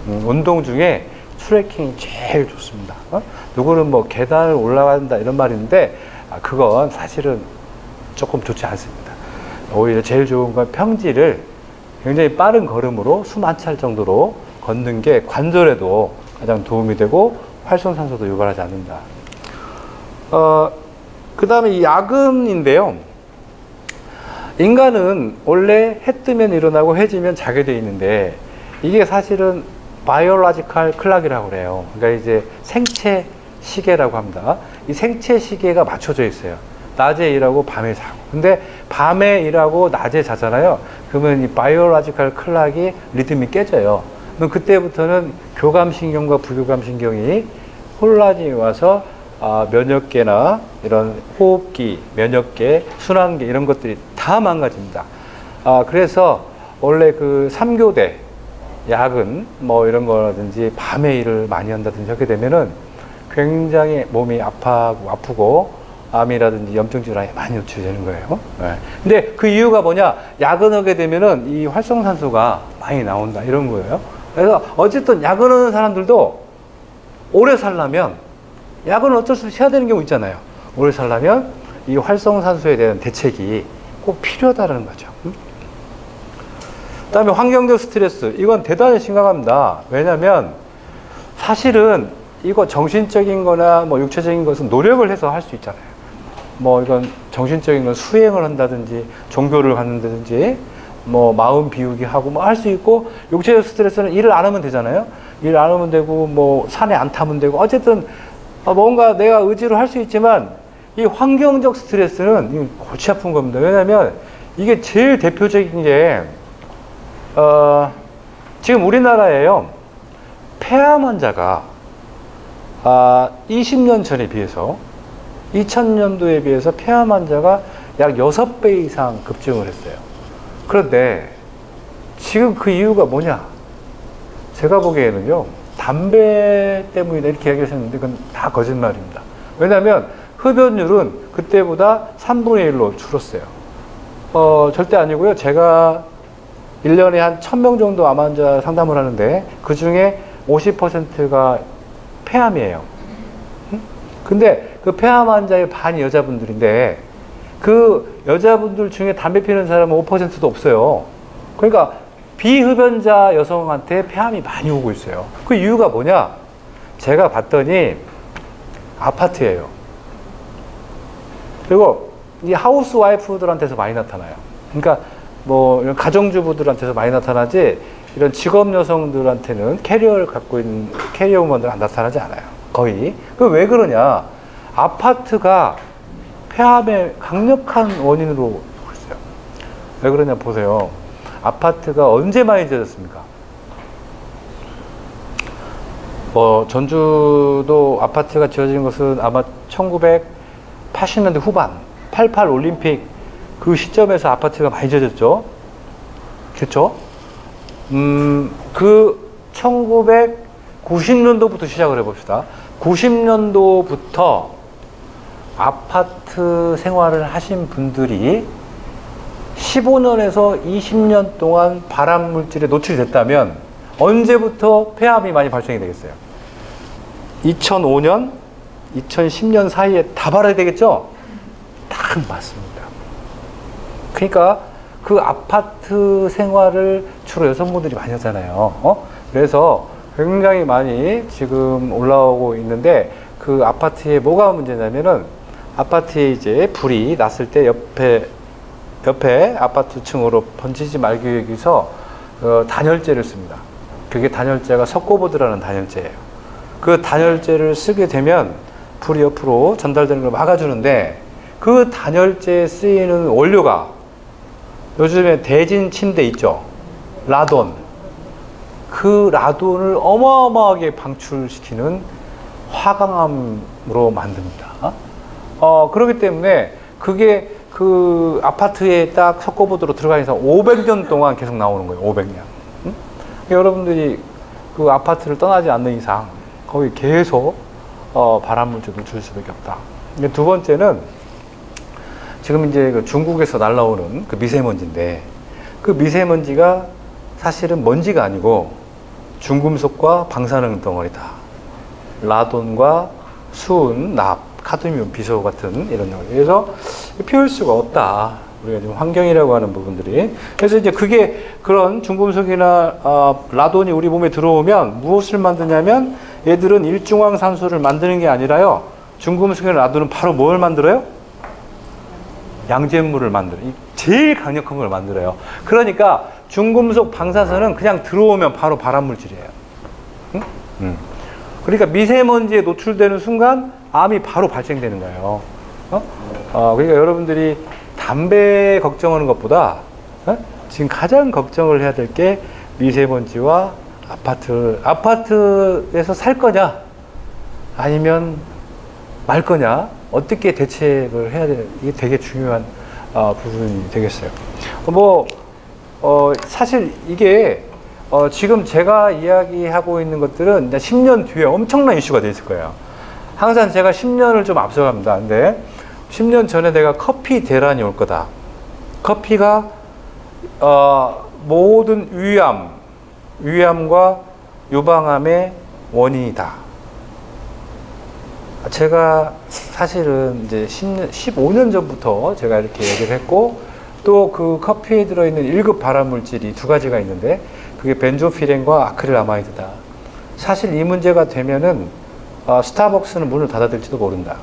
운동 중에 트레킹이 제일 좋습니다. 누구는 계단을 올라간다 이런 말이 있는데 그건 사실은 조금 좋지 않습니다. 오히려 제일 좋은 건 평지를 굉장히 빠른 걸음으로 숨 안 찰 정도로 걷는 게 관절에도 가장 도움이 되고 활성산소도 유발하지 않는다. 그 다음에 이 야근인데요. 인간은 원래 해 뜨면 일어나고 해 지면 자게 돼 있는데 이게 사실은 바이올로지컬 클락이라고 그래요. 그러니까 이제 생체 시계라고 합니다. 이 생체 시계가 맞춰져 있어요. 낮에 일하고 밤에 자고. 근데 밤에 일하고 낮에 자잖아요. 그러면 이 바이오로지컬 클락이 리듬이 깨져요. 그럼 그때부터는 교감신경과 부교감신경이 혼란이 와서 면역계나 이런 호흡기, 면역계, 순환계 이런 것들이 다 망가집니다. 그래서 원래 그 3교대, 야근 뭐 이런 거라든지 밤에 일을 많이 한다든지 하게 되면은 굉장히 몸이 아프고 암이라든지 염증 질환에 많이 노출되는 거예요. 네. 근데 그 이유가 뭐냐? 야근하게 되면은 이 활성산소가 많이 나온다 이런 거예요. 그래서 어쨌든 야근하는 사람들도 오래 살려면 야근은 어쩔 수 없이 해야 되는 경우 있잖아요. 오래 살려면 이 활성산소에 대한 대책이 꼭 필요하다는 거죠. 그다음에 환경적 스트레스, 이건 대단히 심각합니다. 왜냐하면 사실은 이거 정신적인 거나 뭐 육체적인 것은 노력을 해서 할 수 있잖아요. 뭐 이건 정신적인 건 수행을 한다든지 종교를 갖는다든지 뭐 마음 비우기 하고 뭐 할 수 있고, 육체적 스트레스는 일을 안 하면 되잖아요. 일 안 하면 되고 뭐 산에 안 타면 되고 어쨌든 뭔가 내가 의지로 할 수 있지만, 이 환경적 스트레스는 골치 아픈 겁니다. 왜냐하면 이게 제일 대표적인 게 지금 우리나라에요, 폐암 환자가 20년 전에 비해서 2000년도에 비해서 폐암 환자가 약 6배 이상 급증을 했어요. 그런데 지금 그 이유가 뭐냐? 제가 보기에는요, 담배 때문이다 이렇게 얘기하셨는데 그건 다 거짓말입니다. 왜냐하면 흡연율은 그때보다 3분의 1로 줄었어요. 절대 아니고요. 제가 1년에 한 1000명 정도 암 환자 상담을 하는데 그 중에 50%가 폐암이에요. 근데 그 폐암 환자의 반이 여자분들인데 그 여자분들 중에 담배 피우는 사람은 5%도 없어요. 그러니까 비흡연자 여성한테 폐암이 많이 오고 있어요. 그 이유가 뭐냐? 제가 봤더니 아파트예요. 그리고 이 하우스 와이프들한테서 많이 나타나요. 그러니까 뭐 이런 가정주부들한테서 많이 나타나지, 이런 직업 여성들한테는 캐리어를 갖고 있는 캐리어우먼들은 안 나타나지 않아요. 거의. 그 왜 그러냐? 아파트가 폐암의 강력한 원인으로 있어요. 왜 그러냐 보세요. 아파트가 언제 많이 지어졌습니까? 전주도 아파트가 지어진 것은 아마 1980년대 후반, 88 올림픽 그 시점에서 아파트가 많이 지어졌죠. 그렇죠? 그 1990년도부터 시작을 해봅시다. 90년도부터 아파트 생활을 하신 분들이 15년에서 20년 동안 발암 물질에 노출됐다면 언제부터 폐암이 많이 발생이 되겠어요? 2005년, 2010년 사이에 다 발해야 되겠죠? 딱 맞습니다. 그러니까 그 아파트 생활을 주로 여성분들이 많이 하잖아요. 그래서 굉장히 많이 지금 올라오고 있는데, 그 아파트에 뭐가 문제냐면은 아파트에 이제 불이 났을 때 옆에 아파트 층으로 번지지 말기 위해서 단열재를 씁니다. 그게 단열재가 석고보드라는 단열재예요. 그 단열재를 쓰게 되면 불이 옆으로 전달되는 걸 막아주는데, 그 단열재에 쓰이는 원료가 요즘에 대진 침대 있죠? 라돈. 그 라돈을 어마어마하게 방출시키는 화강암으로 만듭니다. 그렇기 때문에 그게 그 아파트에 딱 석고보드로 들어가서 500년 동안 계속 나오는 거예요. 500년. 여러분들이 그 아파트를 떠나지 않는 이상 거기 계속 발암물질을 줄 수밖에 없다. 두 번째는 지금 이제 그 중국에서 날라오는 그 미세먼지인데, 그 미세먼지가 사실은 먼지가 아니고 중금속과 방사능 덩어리다. 라돈과 수은, 납, 카드뮴, 비소 같은 이런 덩어리. 그래서 피울 수가 없다. 우리가 지금 환경이라고 하는 부분들이. 그래서 이제 그게 그런 중금속이나 라돈이 우리 몸에 들어오면 무엇을 만드냐면, 얘들은 일중황산소를 만드는 게 아니라요, 중금속이나 라돈은 바로 뭘 만들어요? 양잿물을 만들어요. 제일 강력한 걸 만들어요. 그러니까 중금속 방사선은 그냥 들어오면 바로 발암물질이에요. 그러니까 미세먼지에 노출되는 순간 암이 바로 발생되는 거예요. 그러니까 여러분들이 담배 걱정하는 것보다 지금 가장 걱정을 해야 될 게 미세먼지와 아파트에서 살 거냐 아니면 말 거냐, 어떻게 대책을 해야 되는, 이게 되게 중요한 부분이 되겠어요. 사실 이게 지금 제가 이야기하고 있는 것들은 10년 뒤에 엄청난 이슈가 돼 있을 거예요. 항상 제가 10년을 좀 앞서갑니다. 근데 10년 전에 내가 커피 대란이 올 거다. 커피가 모든 위암과 유방암의 원인이다. 제가 사실은 이제 15년 전부터 제가 이렇게 얘기를 했고, 또 그 커피에 들어있는 1급 발암물질이 두 가지가 있는데, 그게 벤조필렌과 아크릴아마이드다. 사실 이 문제가 되면은 스타벅스는 문을 닫아댈지도 모른다.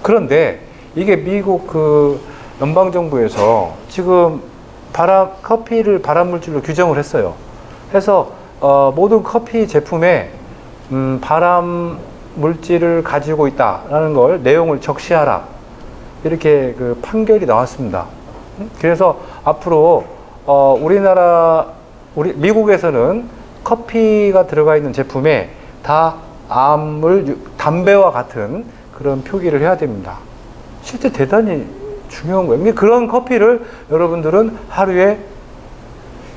그런데 이게 미국 그 연방정부에서 지금 커피를 발암물질로 규정을 했어요. 해서 모든 커피 제품에 발암 물질을 가지고 있다라는 걸 내용을 적시하라, 이렇게 그 판결이 나왔습니다. 그래서 앞으로 미국에서는 커피가 들어가 있는 제품에 다 담배와 같은 그런 표기를 해야 됩니다. 실제 대단히 중요한 거예요. 그런 커피를 여러분들은 하루에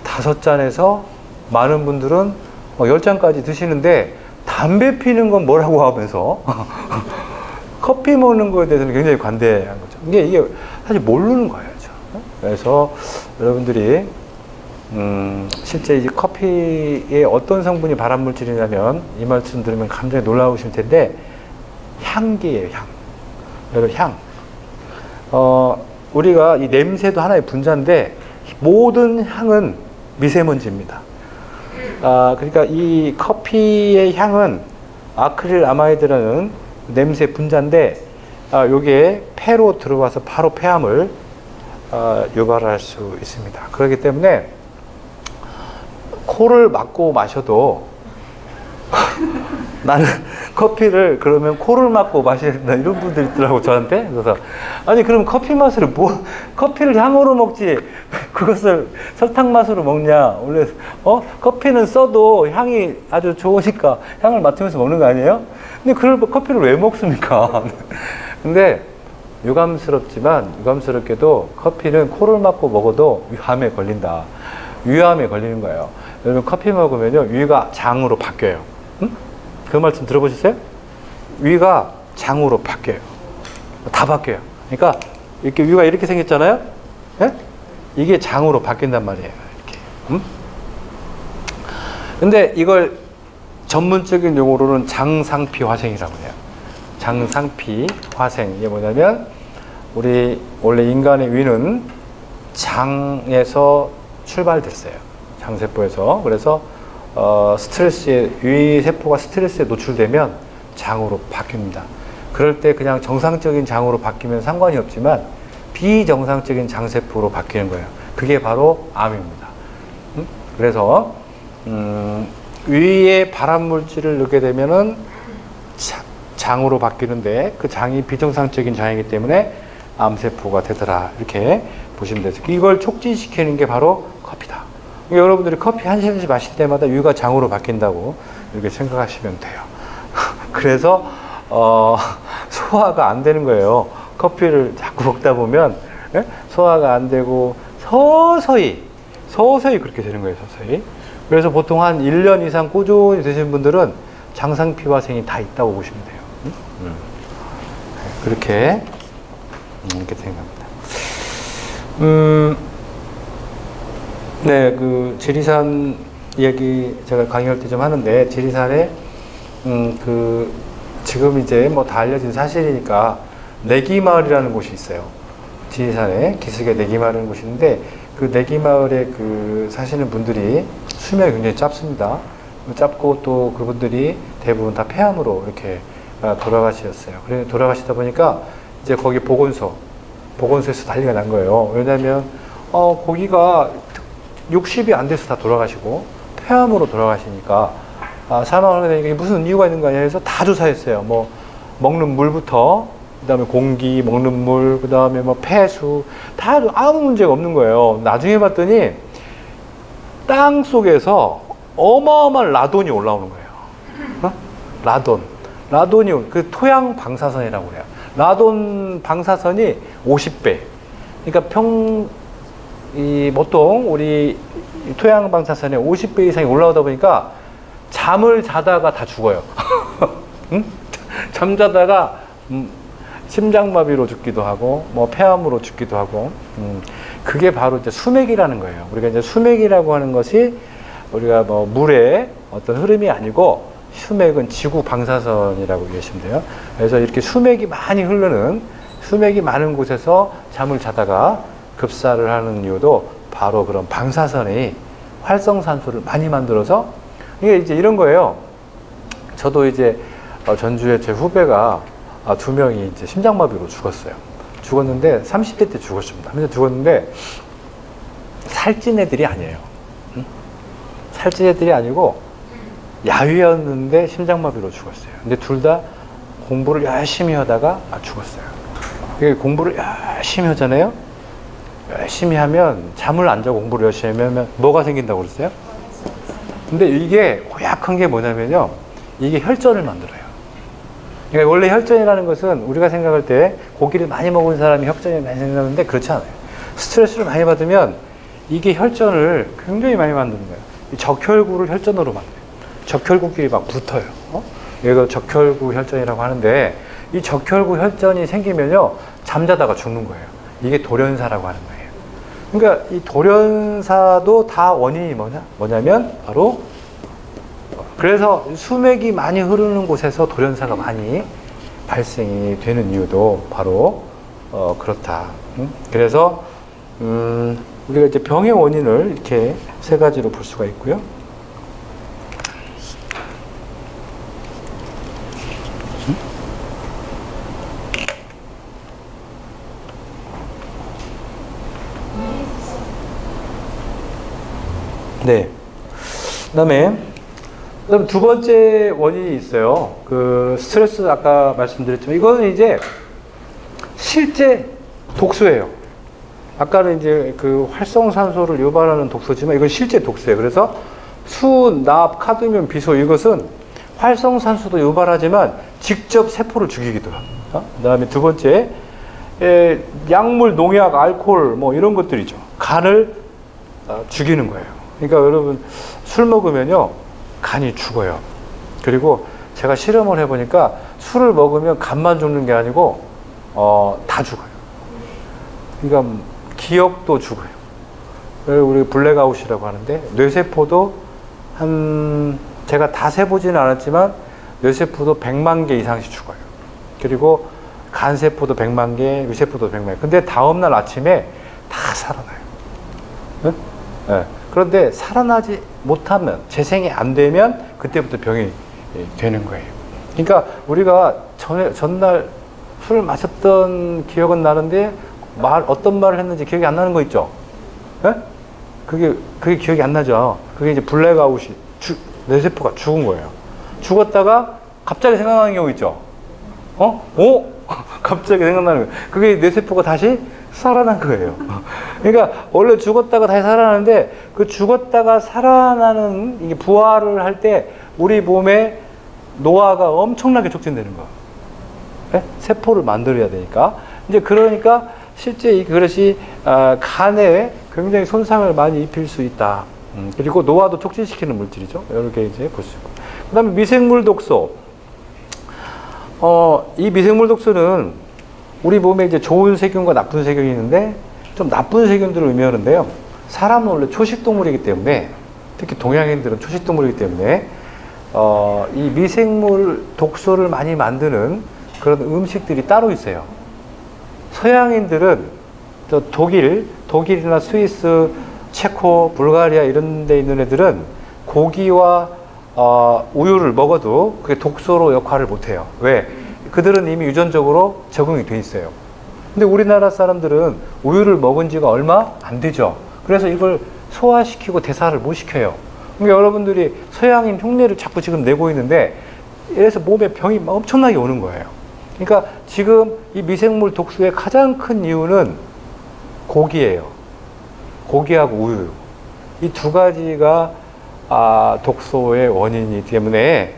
5잔에서 많은 분들은 10잔까지 드시는데, 담배 피는 건 뭐라고 하면서 커피 먹는 거에 대해서는 굉장히 관대한 거죠. 이게 사실 모르는 거예요. 그래서 여러분들이 실제 이제 커피에 어떤 성분이 발암물질이냐면, 이 말씀 들으면 굉장히 놀라우실 텐데, 향기예요. 여러분, 향. 우리가 이 냄새도 하나의 분자인데 모든 향은 미세먼지입니다. 그러니까 이 커피의 향은 아크릴아마이드라는 냄새 분자인데, 요게 폐로 들어와서 바로 폐암을 유발할 수 있습니다. 그렇기 때문에 코를 막고 마셔도 나는 커피를 그러면 코를 막고 마셔야 된다, 이런 분들이 있더라고, 저한테. 그래서 아니, 그럼 커피 맛으로 커피를 향으로 먹지 그것을 설탕 맛으로 먹냐. 원래 커피는 써도 향이 아주 좋으니까 향을 맡으면서 먹는 거 아니에요? 근데 그걸 커피를 왜 먹습니까? 근데 유감스럽게도 커피는 코를 막고 먹어도 위암에 걸린다. 위암에 걸리는 거예요. 여러분, 커피 먹으면요, 위가 장으로 바뀌어요. 그 말씀 들어보셨어요? 위가 장으로 바뀌어요. 다 바뀌어요. 그러니까 이렇게 위가 이렇게 생겼잖아요. 예? 이게 장으로 바뀐단 말이에요. 이렇게. 근데 이걸 전문적인 용어로는 장상피 화생이라고 해요. 장상피 화생. 이게 뭐냐면, 우리 원래 인간의 위는 장에서 출발됐어요. 장세포에서. 그래서 위 세포가 스트레스에 노출되면 장으로 바뀝니다. 그럴 때 그냥 정상적인 장으로 바뀌면 상관이 없지만 비정상적인 장세포로 바뀌는 거예요. 그게 바로 암입니다. 그래서 위에 발암물질을 넣게 되면은 장으로 바뀌는데, 그 장이 비정상적인 장이기 때문에 암세포가 되더라, 이렇게 보시면 되죠. 이걸 촉진시키는 게 바로 커피다. 여러분들이 커피 한 잔씩 마실 때마다 위가 장으로 바뀐다고 이렇게 생각하시면 돼요. 그래서 소화가 안 되는 거예요. 커피를 자꾸 먹다 보면 소화가 안 되고 서서히 그렇게 되는 거예요. 서서히. 그래서 보통 한 1년 이상 꾸준히 드시는 분들은 장상피 화생이 다 있다고 보시면 돼요. 그렇게 생각합니다. 네, 그 지리산 이야기 제가 강의할 때 좀 하는데, 지리산에 지금 이제 뭐 다 알려진 사실이니까 내기마을이라는 곳이 있어요. 지리산에 기슭에 내기마을이라는 곳이 있는데, 그 내기마을에 사시는 분들이 수명이 굉장히 짧습니다. 짧고 또 그분들이 대부분 다 폐암으로 이렇게 돌아가셨어요. 그래서 돌아가시다 보니까 이제 거기 보건소에서 난리가 난 거예요. 왜냐면 거기가 60이 안 돼서 다 돌아가시고 폐암으로 돌아가시니까 사망을 하게 되니까 무슨 이유가 있는 거 아니야 해서 다 조사했어요. 뭐 먹는 물부터, 그 다음에 공기, 먹는 물, 그 다음에 뭐 폐수, 다 아무 문제가 없는 거예요. 나중에 봤더니 땅 속에서 어마어마한 라돈이 올라오는 거예요. 어? 라돈이 그 토양 방사선이라고 그래요. 라돈 방사선이 50배. 그러니까 보통 우리 토양 방사선에 50배 이상이 올라오다 보니까 잠을 자다가 다 죽어요. 응? 잠자다가 심장마비로 죽기도 하고, 뭐 폐암으로 죽기도 하고, 그게 바로 이제 수맥이라는 거예요. 우리가 이제 수맥이라고 하는 것이 우리가 뭐 물의 어떤 흐름이 아니고, 수맥은 지구 방사선이라고 이해하시면 돼요. 그래서 이렇게 수맥이 많이 흐르는, 수맥이 많은 곳에서 잠을 자다가 급사를 하는 이유도 바로 그런 방사선이 활성산소를 많이 만들어서, 이게 이제 이런 거예요. 저도 이제 전주에 제 후배가 2명이 이제 심장마비로 죽었어요. 죽었는데 30대 때 죽었습니다. 근데 죽었는데 살찐 애들이 아니에요. 응? 살찐 애들이 아니고 야위였는데 심장마비로 죽었어요. 근데 둘 다 공부를 열심히 하다가 죽었어요. 공부를 열심히 하잖아요. 열심히 하면 잠을 안 자고 공부를 열심히 하면 뭐가 생긴다고 그랬어요? 근데 이게 고약한 게 뭐냐면요, 이게 혈전을 만들어요. 그러니까 원래 혈전이라는 것은 우리가 생각할 때 고기를 많이 먹은 사람이 혈전이 많이 생기는데 그렇지 않아요. 스트레스를 많이 받으면 이게 혈전을 굉장히 많이 만드는 거예요. 이 적혈구를 혈전으로 만들어요. 적혈구끼리 막 붙어요. 이거 적혈구 혈전이라고 하는데, 이 적혈구 혈전이 생기면요 잠자다가 죽는 거예요. 이게 돌연사라고 하는 거예요. 그러니까 이 돌연사도 다 원인이 뭐냐면 바로, 그래서 수맥이 많이 흐르는 곳에서 돌연사가 많이 발생이 되는 이유도 바로 그렇다. 그래서 우리가 이제 병의 원인을 이렇게 세 가지로 볼 수가 있고요. 네. 그다음에 두 번째 원인이 있어요. 그 스트레스 아까 말씀드렸지만 이거는 이제 실제 독소예요. 아까는 이제 그 활성산소를 유발하는 독소지만 이건 실제 독소예요. 그래서 수, 납, 카드뮴, 비소 이것은 활성산소도 유발하지만 직접 세포를 죽이기도 해요. 그다음에 두 번째 약물, 농약, 알코올 뭐 이런 것들이죠. 간을 죽이는 거예요. 그러니까 여러분 술 먹으면요 간이 죽어요. 그리고 제가 실험을 해보니까 술을 먹으면 간만 죽는 게 아니고 다 죽어요. 그러니까 기억도 죽어요. 우리 블랙아웃이라고 하는데 뇌세포도 제가 다 세보지는 않았지만 뇌세포도 100만 개 이상씩 죽어요. 그리고 간세포도 100만 개, 위세포도 100만 개. 근데 다음날 아침에 다 살아나요. 네? 네. 그런데 살아나지 못하면, 재생이 안 되면 그때부터 병이 되는 거예요. 그러니까 우리가 전날 술을 마셨던 기억은 나는데 어떤 말을 했는지 기억이 안 나는 거 있죠? 네? 그게 기억이 안 나죠. 그게 이제 블랙아웃이, 뇌세포가 죽은 거예요. 죽었다가 갑자기 생각나는 경우 있죠? 갑자기 생각나는 거예요. 그게 뇌세포가 다시 살아난 거예요. 그러니까 원래 죽었다가 다시 살아나는데 그 죽었다가 살아나는 이게 부활을 할 때 우리 몸에 노화가 엄청나게 촉진되는 거예요. 네? 세포를 만들어야 되니까. 이제 그러니까 실제 이 그릇이 간에 굉장히 손상을 많이 입힐 수 있다. 그리고 노화도 촉진시키는 물질이죠. 이렇게 이제 볼 수 있고. 그다음에 미생물 독소. 이 미생물 독소는 우리 몸에 이제 좋은 세균과 나쁜 세균이 있는데 좀 나쁜 세균들을 의미하는데요. 사람은 원래 초식동물이기 때문에, 특히 동양인들은 초식동물이기 때문에 이 미생물 독소를 많이 만드는 그런 음식들이 따로 있어요. 서양인들은 저 독일이나 스위스, 체코, 불가리아 이런 데 있는 애들은 고기와 우유를 먹어도 그게 독소로 역할을 못해요. 왜? 그들은 이미 유전적으로 적응이 돼 있어요. 근데 우리나라 사람들은 우유를 먹은 지가 얼마 안 되죠. 그래서 이걸 소화시키고 대사를 못 시켜요. 그러니까 여러분들이 서양인 흉내를 자꾸 지금 내고 있는데, 이래서 몸에 병이 엄청나게 오는 거예요. 그러니까 지금 이 미생물 독소의 가장 큰 이유는 고기예요. 고기하고 우유. 이 두 가지가 독소의 원인이기 때문에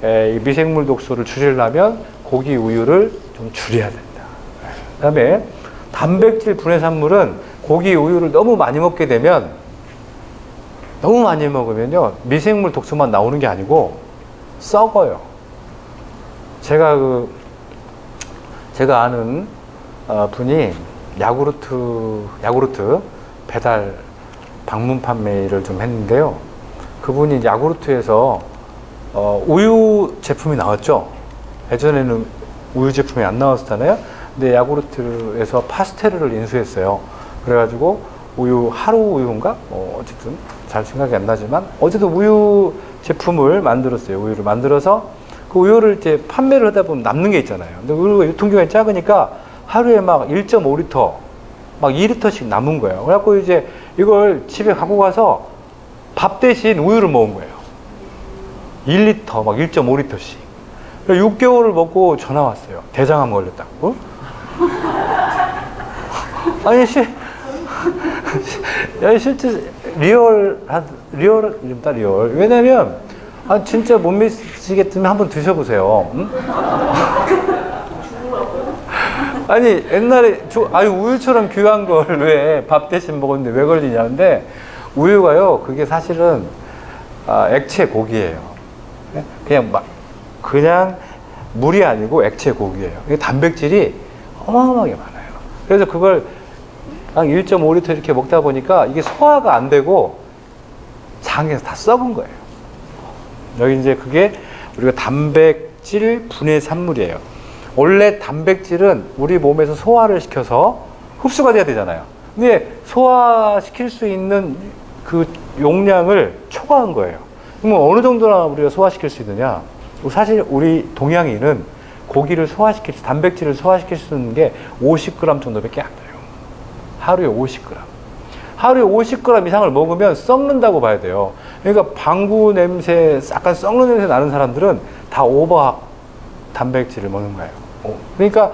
이 미생물 독소를 줄이려면 고기, 우유를 좀 줄여야 된다. 그 다음에 단백질 분해산물은 고기, 우유를 너무 많이 먹게 되면, 너무 많이 먹으면요, 미생물 독소만 나오는 게 아니고 썩어요. 제가 아는 분이 야구르트 배달 방문 판매를 좀 했는데요. 그분이 야구르트에서 우유 제품이 나왔죠. 예전에는 우유 제품이 안 나왔었잖아요. 근데 야구르트에서 파스텔을 인수했어요. 그래가지고 하루 우유인가? 어쨌든 잘 생각이 안 나지만 어쨌든 우유 제품을 만들었어요. 우유를 만들어서 그 우유를 이제 판매를 하다 보면 남는 게 있잖아요. 근데 우유가 유통기간이 작으니까 하루에 막 1.5리터, 막 2리터씩 남은 거예요. 그래갖고 이제 이걸 집에 갖고 가서 밥 대신 우유를 먹은 거예요. 1리터, 막 1.5리터씩. 6개월을 먹고 전화 왔어요. 대장암 걸렸다고. 아니, 실제 리얼. 왜냐면, 진짜 못 믿으시겠으면 한번 드셔보세요. 응? 아니, 옛날에, 우유처럼 귀한 걸 왜 밥 대신 먹었는데 왜 걸리냐는데, 우유가요, 그게 사실은, 액체 고기예요. 그냥 물이 아니고 액체 고기예요. 이게 단백질이 어마어마하게 많아요. 그래서 그걸 한 1.5리터 이렇게 먹다 보니까 이게 소화가 안 되고 장에서 다 썩은 거예요. 여기 이제 그게 우리가 단백질 분해 산물이에요. 원래 단백질은 우리 몸에서 소화를 시켜서 흡수가 돼야 되잖아요. 근데 소화시킬 수 있는 그 용량을 초과한 거예요. 그러면 어느 정도나 우리가 소화시킬 수 있느냐? 사실 우리 동양인은 단백질을 소화시킬 수 있는 게 50g 정도밖에 안 돼요. 하루에 50g. 하루에 50g 이상을 먹으면 썩는다고 봐야 돼요. 그러니까 방구 냄새, 약간 썩는 냄새 나는 사람들은 다 오버 단백질을 먹는 거예요. 그러니까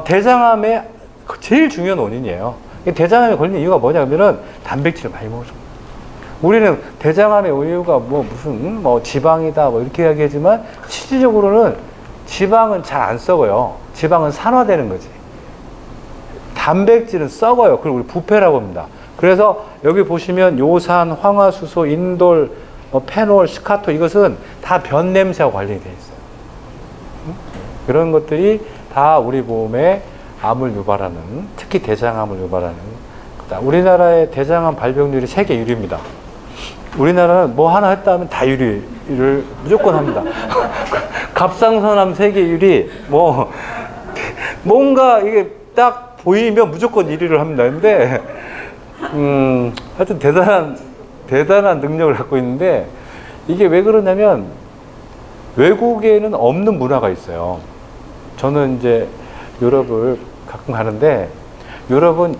대장암의 제일 중요한 원인이에요. 대장암에 걸리는 이유가 뭐냐면은 단백질을 많이 먹어서. 우리는 대장암의 이유가 무슨 지방이다 이렇게 이야기하지만 실질적으로는 지방은 잘 안 썩어요. 지방은 산화되는 거지. 단백질은 썩어요. 그걸 우리 부패라고 합니다. 그래서 여기 보시면 요산, 황화수소, 인돌, 페놀, 스카토 이것은 다 변 냄새와 관련이 되어 있어요. 이런 것들이 다 우리 몸에 암을 유발하는, 특히 대장암을 유발하는 거다. 우리나라의 대장암 발병률이 세계 1위입니다. 우리나라는 뭐 하나 했다 하면 다 1위를 무조건 합니다. 갑상선암 세계 1위, 뭔가 이게 딱 보이면 무조건 1위를 합니다. 근데, 하여튼 대단한 능력을 갖고 있는데, 이게 왜 그러냐면, 외국에는 없는 문화가 있어요. 저는 이제 유럽을 가끔 가는데, 유럽은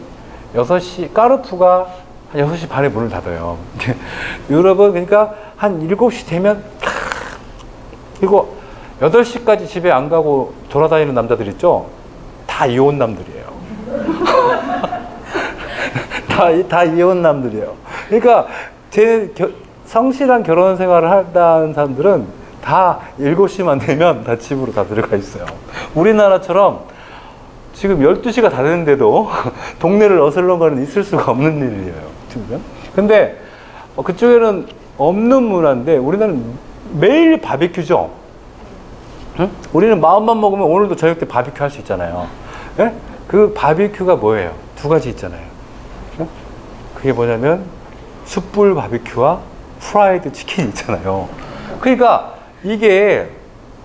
6시, 까르푸가 한 6시 반에 문을 닫아요. 유럽은 그러니까 한 7시 되면, 그리고 8시까지 집에 안 가고 돌아다니는 남자들 있죠? 다 이혼 남들이에요. 다 이혼 남들이에요. 그러니까 성실한 결혼 생활을 한다는 사람들은 다 7시만 되면 다 집으로 다 들어가 있어요. 우리나라처럼 지금 12시가 다 됐는데도 동네를 어슬렁거리는 있을 수가 없는 일이에요. 근데 그쪽에는 없는 문화인데 우리나라는 매일 바비큐죠. 응? 우리는 마음만 먹으면 오늘도 저녁 때 바비큐 할 수 있잖아요. 예? 그 바비큐가 뭐예요? 두 가지 있잖아요. 응? 그게 뭐냐면 숯불 바비큐와 프라이드 치킨 있잖아요. 그러니까 이게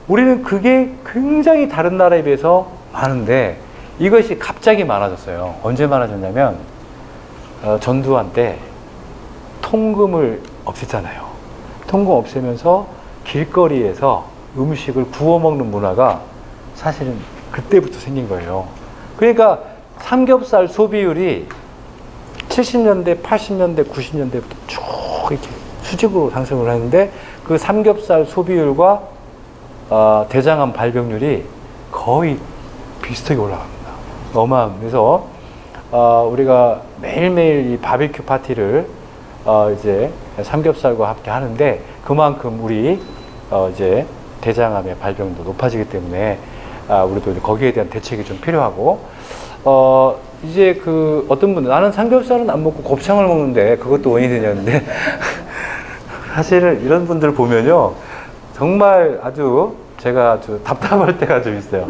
우리는 그게 굉장히 다른 나라에 비해서 많은데 이것이 갑자기 많아졌어요. 언제 많아졌냐면 전두환 때 통금을 없앴잖아요. 통금 없애면서 길거리에서 음식을 구워 먹는 문화가 사실은 그때부터 생긴 거예요. 그러니까 삼겹살 소비율이 70년대, 80년대, 90년대부터 쭉 이렇게 수직으로 상승을 하는데 그 삼겹살 소비율과 대장암 발병률이 거의 비슷하게 올라갑니다. 어마어마한. 그래서 우리가 매일매일 이 바비큐 파티를 이제 삼겹살과 함께 하는데 그만큼 우리 이제 대장암의 발병도 높아지기 때문에 우리도 거기에 대한 대책이 좀 필요하고 이제 그 어떤 분들 나는 삼겹살은 안 먹고 곱창을 먹는데 그것도 원인이 되냐는데 사실은 이런 분들 보면요 정말 아주 제가 아주 답답할 때가 좀 있어요.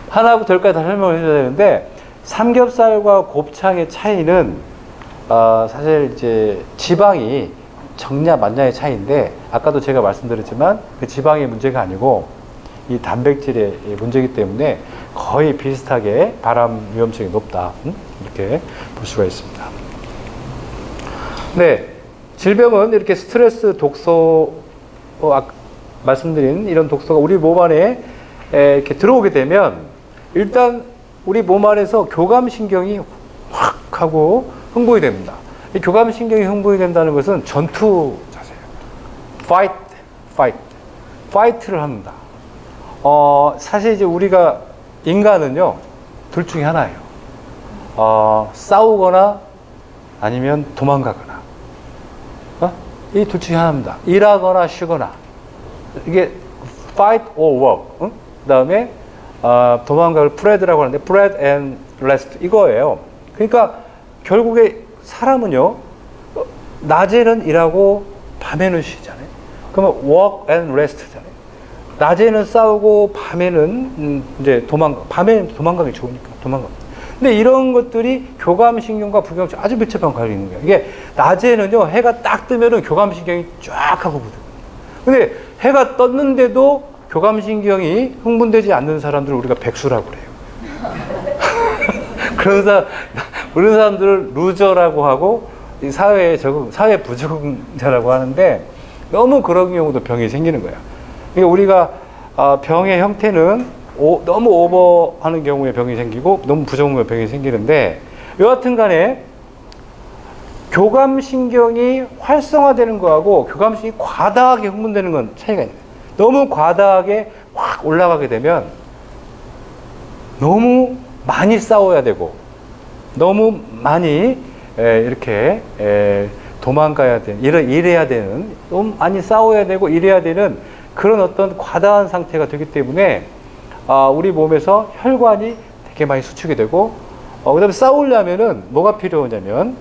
하나부터 열까지 다 설명을 해줘야 되는데 삼겹살과 곱창의 차이는 사실 이제 지방이 적냐 맞냐의 차이인데 아까도 제가 말씀드렸지만 그 지방의 문제가 아니고 이 단백질의 문제이기 때문에 거의 비슷하게 발암 위험성이 높다 이렇게 볼 수가 있습니다. 네, 질병은 이렇게 스트레스 독소 말씀드린 이런 독소가 우리 몸 안에 이렇게 들어오게 되면 일단 우리 몸 안에서 교감신경이 확 하고 흥분이 됩니다. 이 교감신경이 흥분이 된다는 것은 전투 자세예요. fight를 합니다. 사실 이제 우리가 인간은요, 둘 중에 하나예요. 싸우거나 아니면 도망가거나. 이 둘 중에 하나입니다. 일하거나 쉬거나. 이게 fight or work. 그 다음에 도망가를 프레드라고 하는데 프레드 and rest 이거예요. 그러니까 결국에 사람은요, 낮에는 일하고 밤에는 쉬잖아요. 그러면 work and rest잖아요. 낮에는 싸우고 밤에는 이제 밤에는 도망가기 좋으니까 도망가. 근데 이런 것들이 교감신경과 부경신 아주 밀접한 관련이 있는 거예요. 이게 낮에는요 해가 딱 뜨면은 교감신경이 쫙 하고 부들. 근데 해가 떴는데도 교감신경이 흥분되지 않는 사람들을 우리가 백수라고 그래요. 그런 사람들을 루저라고 하고 사회 부적응자라고 하는데 너무 그런 경우도 병이 생기는 거예요. 그러니까 우리가 병의 형태는 너무 오버하는 경우에 병이 생기고 너무 부정하면 병이 생기는데 여하튼 간에 교감신경이 활성화되는 거하고 교감신경이 과다하게 흥분되는 건 차이가 있는 거예요. 너무 과다하게 확 올라가게 되면 너무 많이 싸워야 되고 너무 많이 이렇게 도망가야 되는 일해야 되는 너무 많이 싸워야 되고 일해야 되는 그런 어떤 과다한 상태가 되기 때문에 우리 몸에서 혈관이 되게 많이 수축이 되고 그 다음에 싸우려면은 뭐가 필요하냐면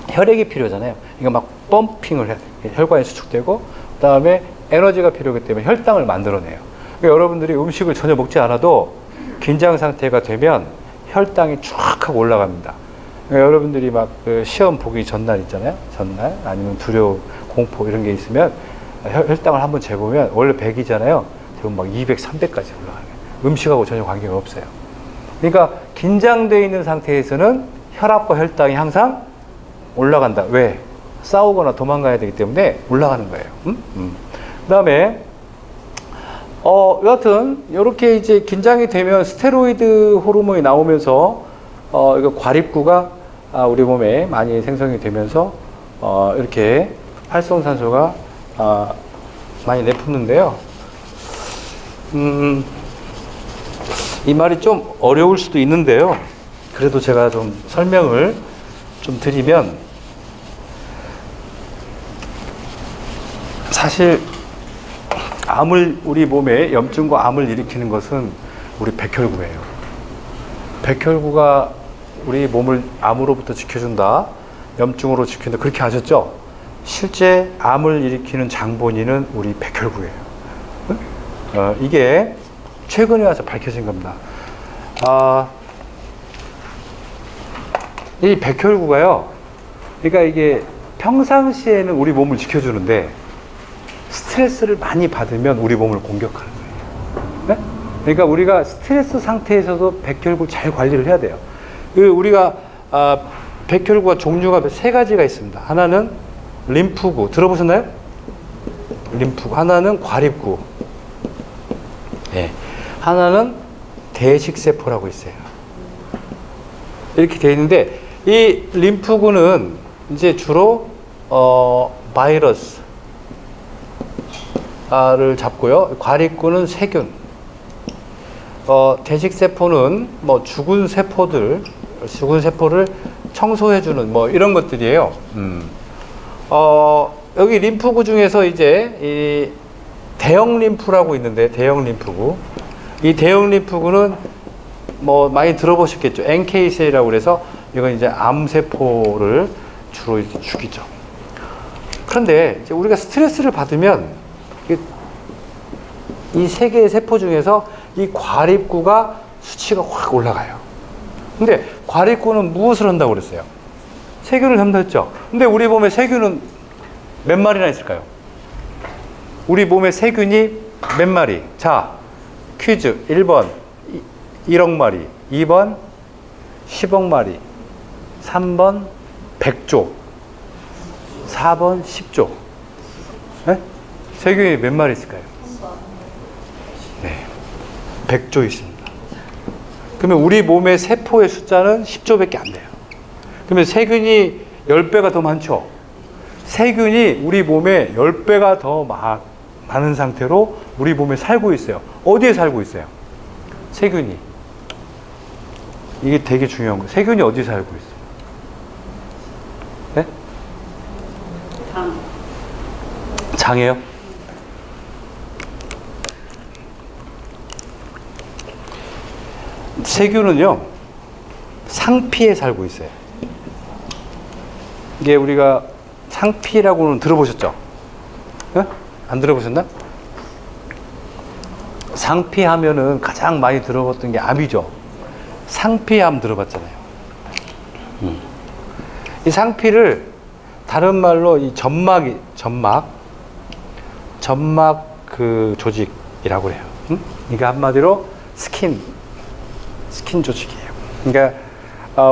혈액이 필요하잖아요. 그러니까 막 펌핑을 해야 돼요. 혈관이 수축되고 그 다음에 에너지가 필요하기 때문에 혈당을 만들어내요. 그러니까 여러분들이 음식을 전혀 먹지 않아도 긴장 상태가 되면 혈당이 쫙 하고 올라갑니다. 그러니까 여러분들이 막 그 시험 보기 전날 있잖아요. 전날 아니면 두려움, 공포 이런 게 있으면 혈당을 한번 재보면 원래 100이잖아요. 대부분 막 200, 300까지 올라가는 거예요. 음식하고 전혀 관계가 없어요. 그러니까 긴장되어 있는 상태에서는 혈압과 혈당이 항상 올라간다. 왜? 싸우거나 도망가야 되기 때문에 올라가는 거예요. 그 다음에 여하튼 이렇게 이제 긴장이 되면 스테로이드 호르몬이 나오면서 이거 과립구가 우리 몸에 많이 생성이 되면서 이렇게 활성산소가 많이 내뿜는데요. 이 말이 좀 어려울 수도 있는데요. 그래도 제가 좀 설명을 좀 드리면 사실 우리 몸에 염증과 암을 일으키는 것은 우리 백혈구예요. 백혈구가 우리 몸을 암으로부터 지켜준다, 염증으로 지킨다 그렇게 하셨죠? 실제 암을 일으키는 장본인은 우리 백혈구예요. 이게 최근에 와서 밝혀진 겁니다. 이 백혈구가요, 그러니까 이게 평상시에는 우리 몸을 지켜주는데 스트레스를 많이 받으면 우리 몸을 공격하는 거예요. 네? 그러니까 우리가 스트레스 상태에서도 백혈구 잘 관리를 해야 돼요. 우리가 백혈구가 종류가 3가지가 있습니다. 하나는 림프구 들어보셨나요? 림프구. 하나는 과립구. 네. 하나는 대식세포라고 있어요. 이렇게 되어 있는데 이 림프구는 이제 주로 바이러스 를 잡고요. 과립구는 세균. 대식세포는 뭐 죽은 세포를 청소해주는 뭐 이런 것들이에요. 여기 림프구 중에서 이제 이 대형 림프라고 있는데, 대형 림프구. 이 대형 림프구는 뭐 많이 들어보셨겠죠. NK 셀이라고 그래서 이건 이제 암세포를 주로 이렇게 죽이죠. 그런데 이제 우리가 스트레스를 받으면 이 세 개의 세포 중에서 이 과립구가 수치가 확 올라가요. 근데 과립구는 무엇을 한다고 그랬어요? 세균을 한다고 했죠. 근데 우리 몸에 세균은 몇 마리나 있을까요? 우리 몸에 세균이 몇 마리? 자, 퀴즈. 1번 1억 마리, 2번 10억 마리, 3번 100조, 4번 10조. 네? 세균이 몇 마리 있을까요? 네, 100조 있습니다. 그러면 우리 몸의 세포의 숫자는 10조밖에 안 돼요. 그러면 세균이 10배가 더 많죠? 세균이 우리 몸에 10배가 더 많은 상태로 우리 몸에 살고 있어요. 어디에 살고 있어요? 세균이. 이게 되게 중요한 거예요. 세균이 어디 살고 있어요? 네? 장이에요? 세균은요, 상피에 살고 있어요. 이게 우리가 상피라고는 들어보셨죠? 네? 안 들어보셨나? 상피 하면은 가장 많이 들어봤던 게 암이죠. 상피암 들어봤잖아요. 이 상피를 다른 말로 이 점막 그 조직이라고 해요. 이게 한마디로 스킨 조직이에요. 그러니까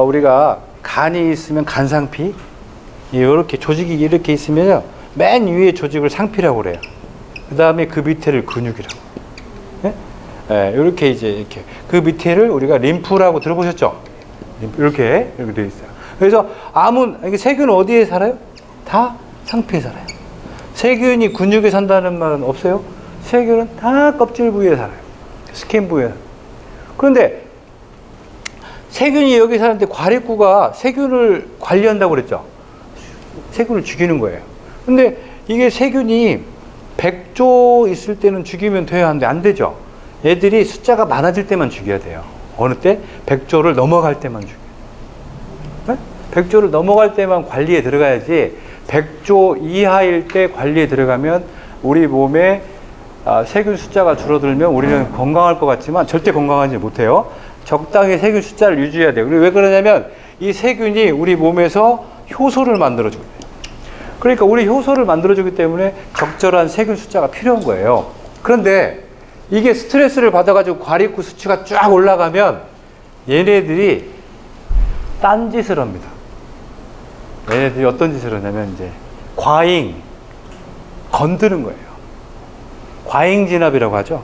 우리가 간이 있으면 간상피, 이렇게 조직이 이렇게 있으면요, 맨 위에 조직을 상피라고 그래요. 그 다음에 그 밑에를 근육이라고. 네? 네, 이렇게 이렇게 그 밑에를 우리가 림프라고 들어보셨죠? 이렇게 되어 있어요. 그래서 암은, 세균은 어디에 살아요? 다 상피에 살아요. 세균이 근육에 산다는 말은 없어요. 세균은 다 껍질 부위에 살아요. 스킨 부위에. 그런데 세균이 여기 사는데 과립구가 세균을 관리한다고 그랬죠. 세균을 죽이는 거예요. 근데 이게 세균이 100조 있을 때는 죽이면 돼야 하는데 안 되죠. 얘들이 숫자가 많아질 때만 죽여야 돼요. 어느 때? 100조를 넘어갈 때만 죽여요. 네? 100조를 넘어갈 때만 관리에 들어가야지, 100조 이하일 때 관리에 들어가면 우리 몸에 세균 숫자가 줄어들면 우리는 건강할 것 같지만 절대 건강하지 못해요. 적당히 세균 숫자를 유지해야 돼요. 그리고 왜 그러냐면 이 세균이 우리 몸에서 효소를 만들어줘요. 그러니까 우리 효소를 만들어주기 때문에 적절한 세균 숫자가 필요한 거예요. 그런데 이게 스트레스를 받아가지고 과립구 수치가 쫙 올라가면 얘네들이 딴짓을 합니다. 얘네들이 어떤 짓을 하냐면 이제 과잉, 건드는 거예요. 과잉 진압이라고 하죠.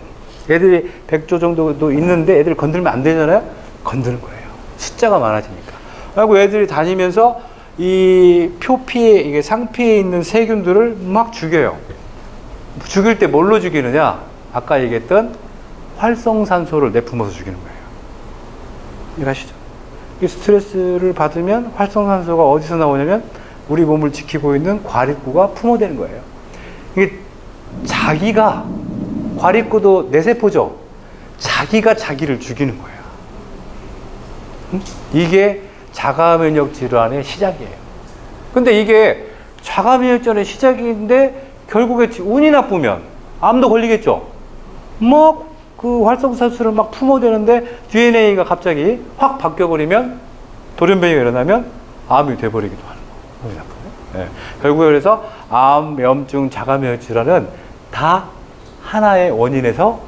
애들이 100조 정도도 있는데 애들 건들면 안 되잖아요. 건드는 거예요. 숫자가 많아지니까. 그리고 애들이 다니면서 이 표피에, 이게 상피에 있는 세균들을 막 죽여요. 죽일 때 뭘로 죽이느냐? 아까 얘기했던 활성산소를 내뿜어서 죽이는 거예요. 이해하시죠? 이 스트레스를 받으면 활성산소가 어디서 나오냐면 우리 몸을 지키고 있는 과립구가 품어대는 거예요. 이게 자기가, 과립구도 내 세포죠. 자기가 자기를 죽이는 거예요. 이게 자가면역 질환의 시작이에요. 근데 이게 자가면역 질환의 시작인데 결국에 운이 나쁘면 암도 걸리겠죠. 막 그 활성산소를 막 품어대는데 DNA가 갑자기 확 바뀌어버리면, 돌연변이가 일어나면 암이 돼버리기도 하는 거예요. 운이 나쁘면. 네. 결국에 그래서 암, 염증, 자가면역 질환은 다 하나의 원인에서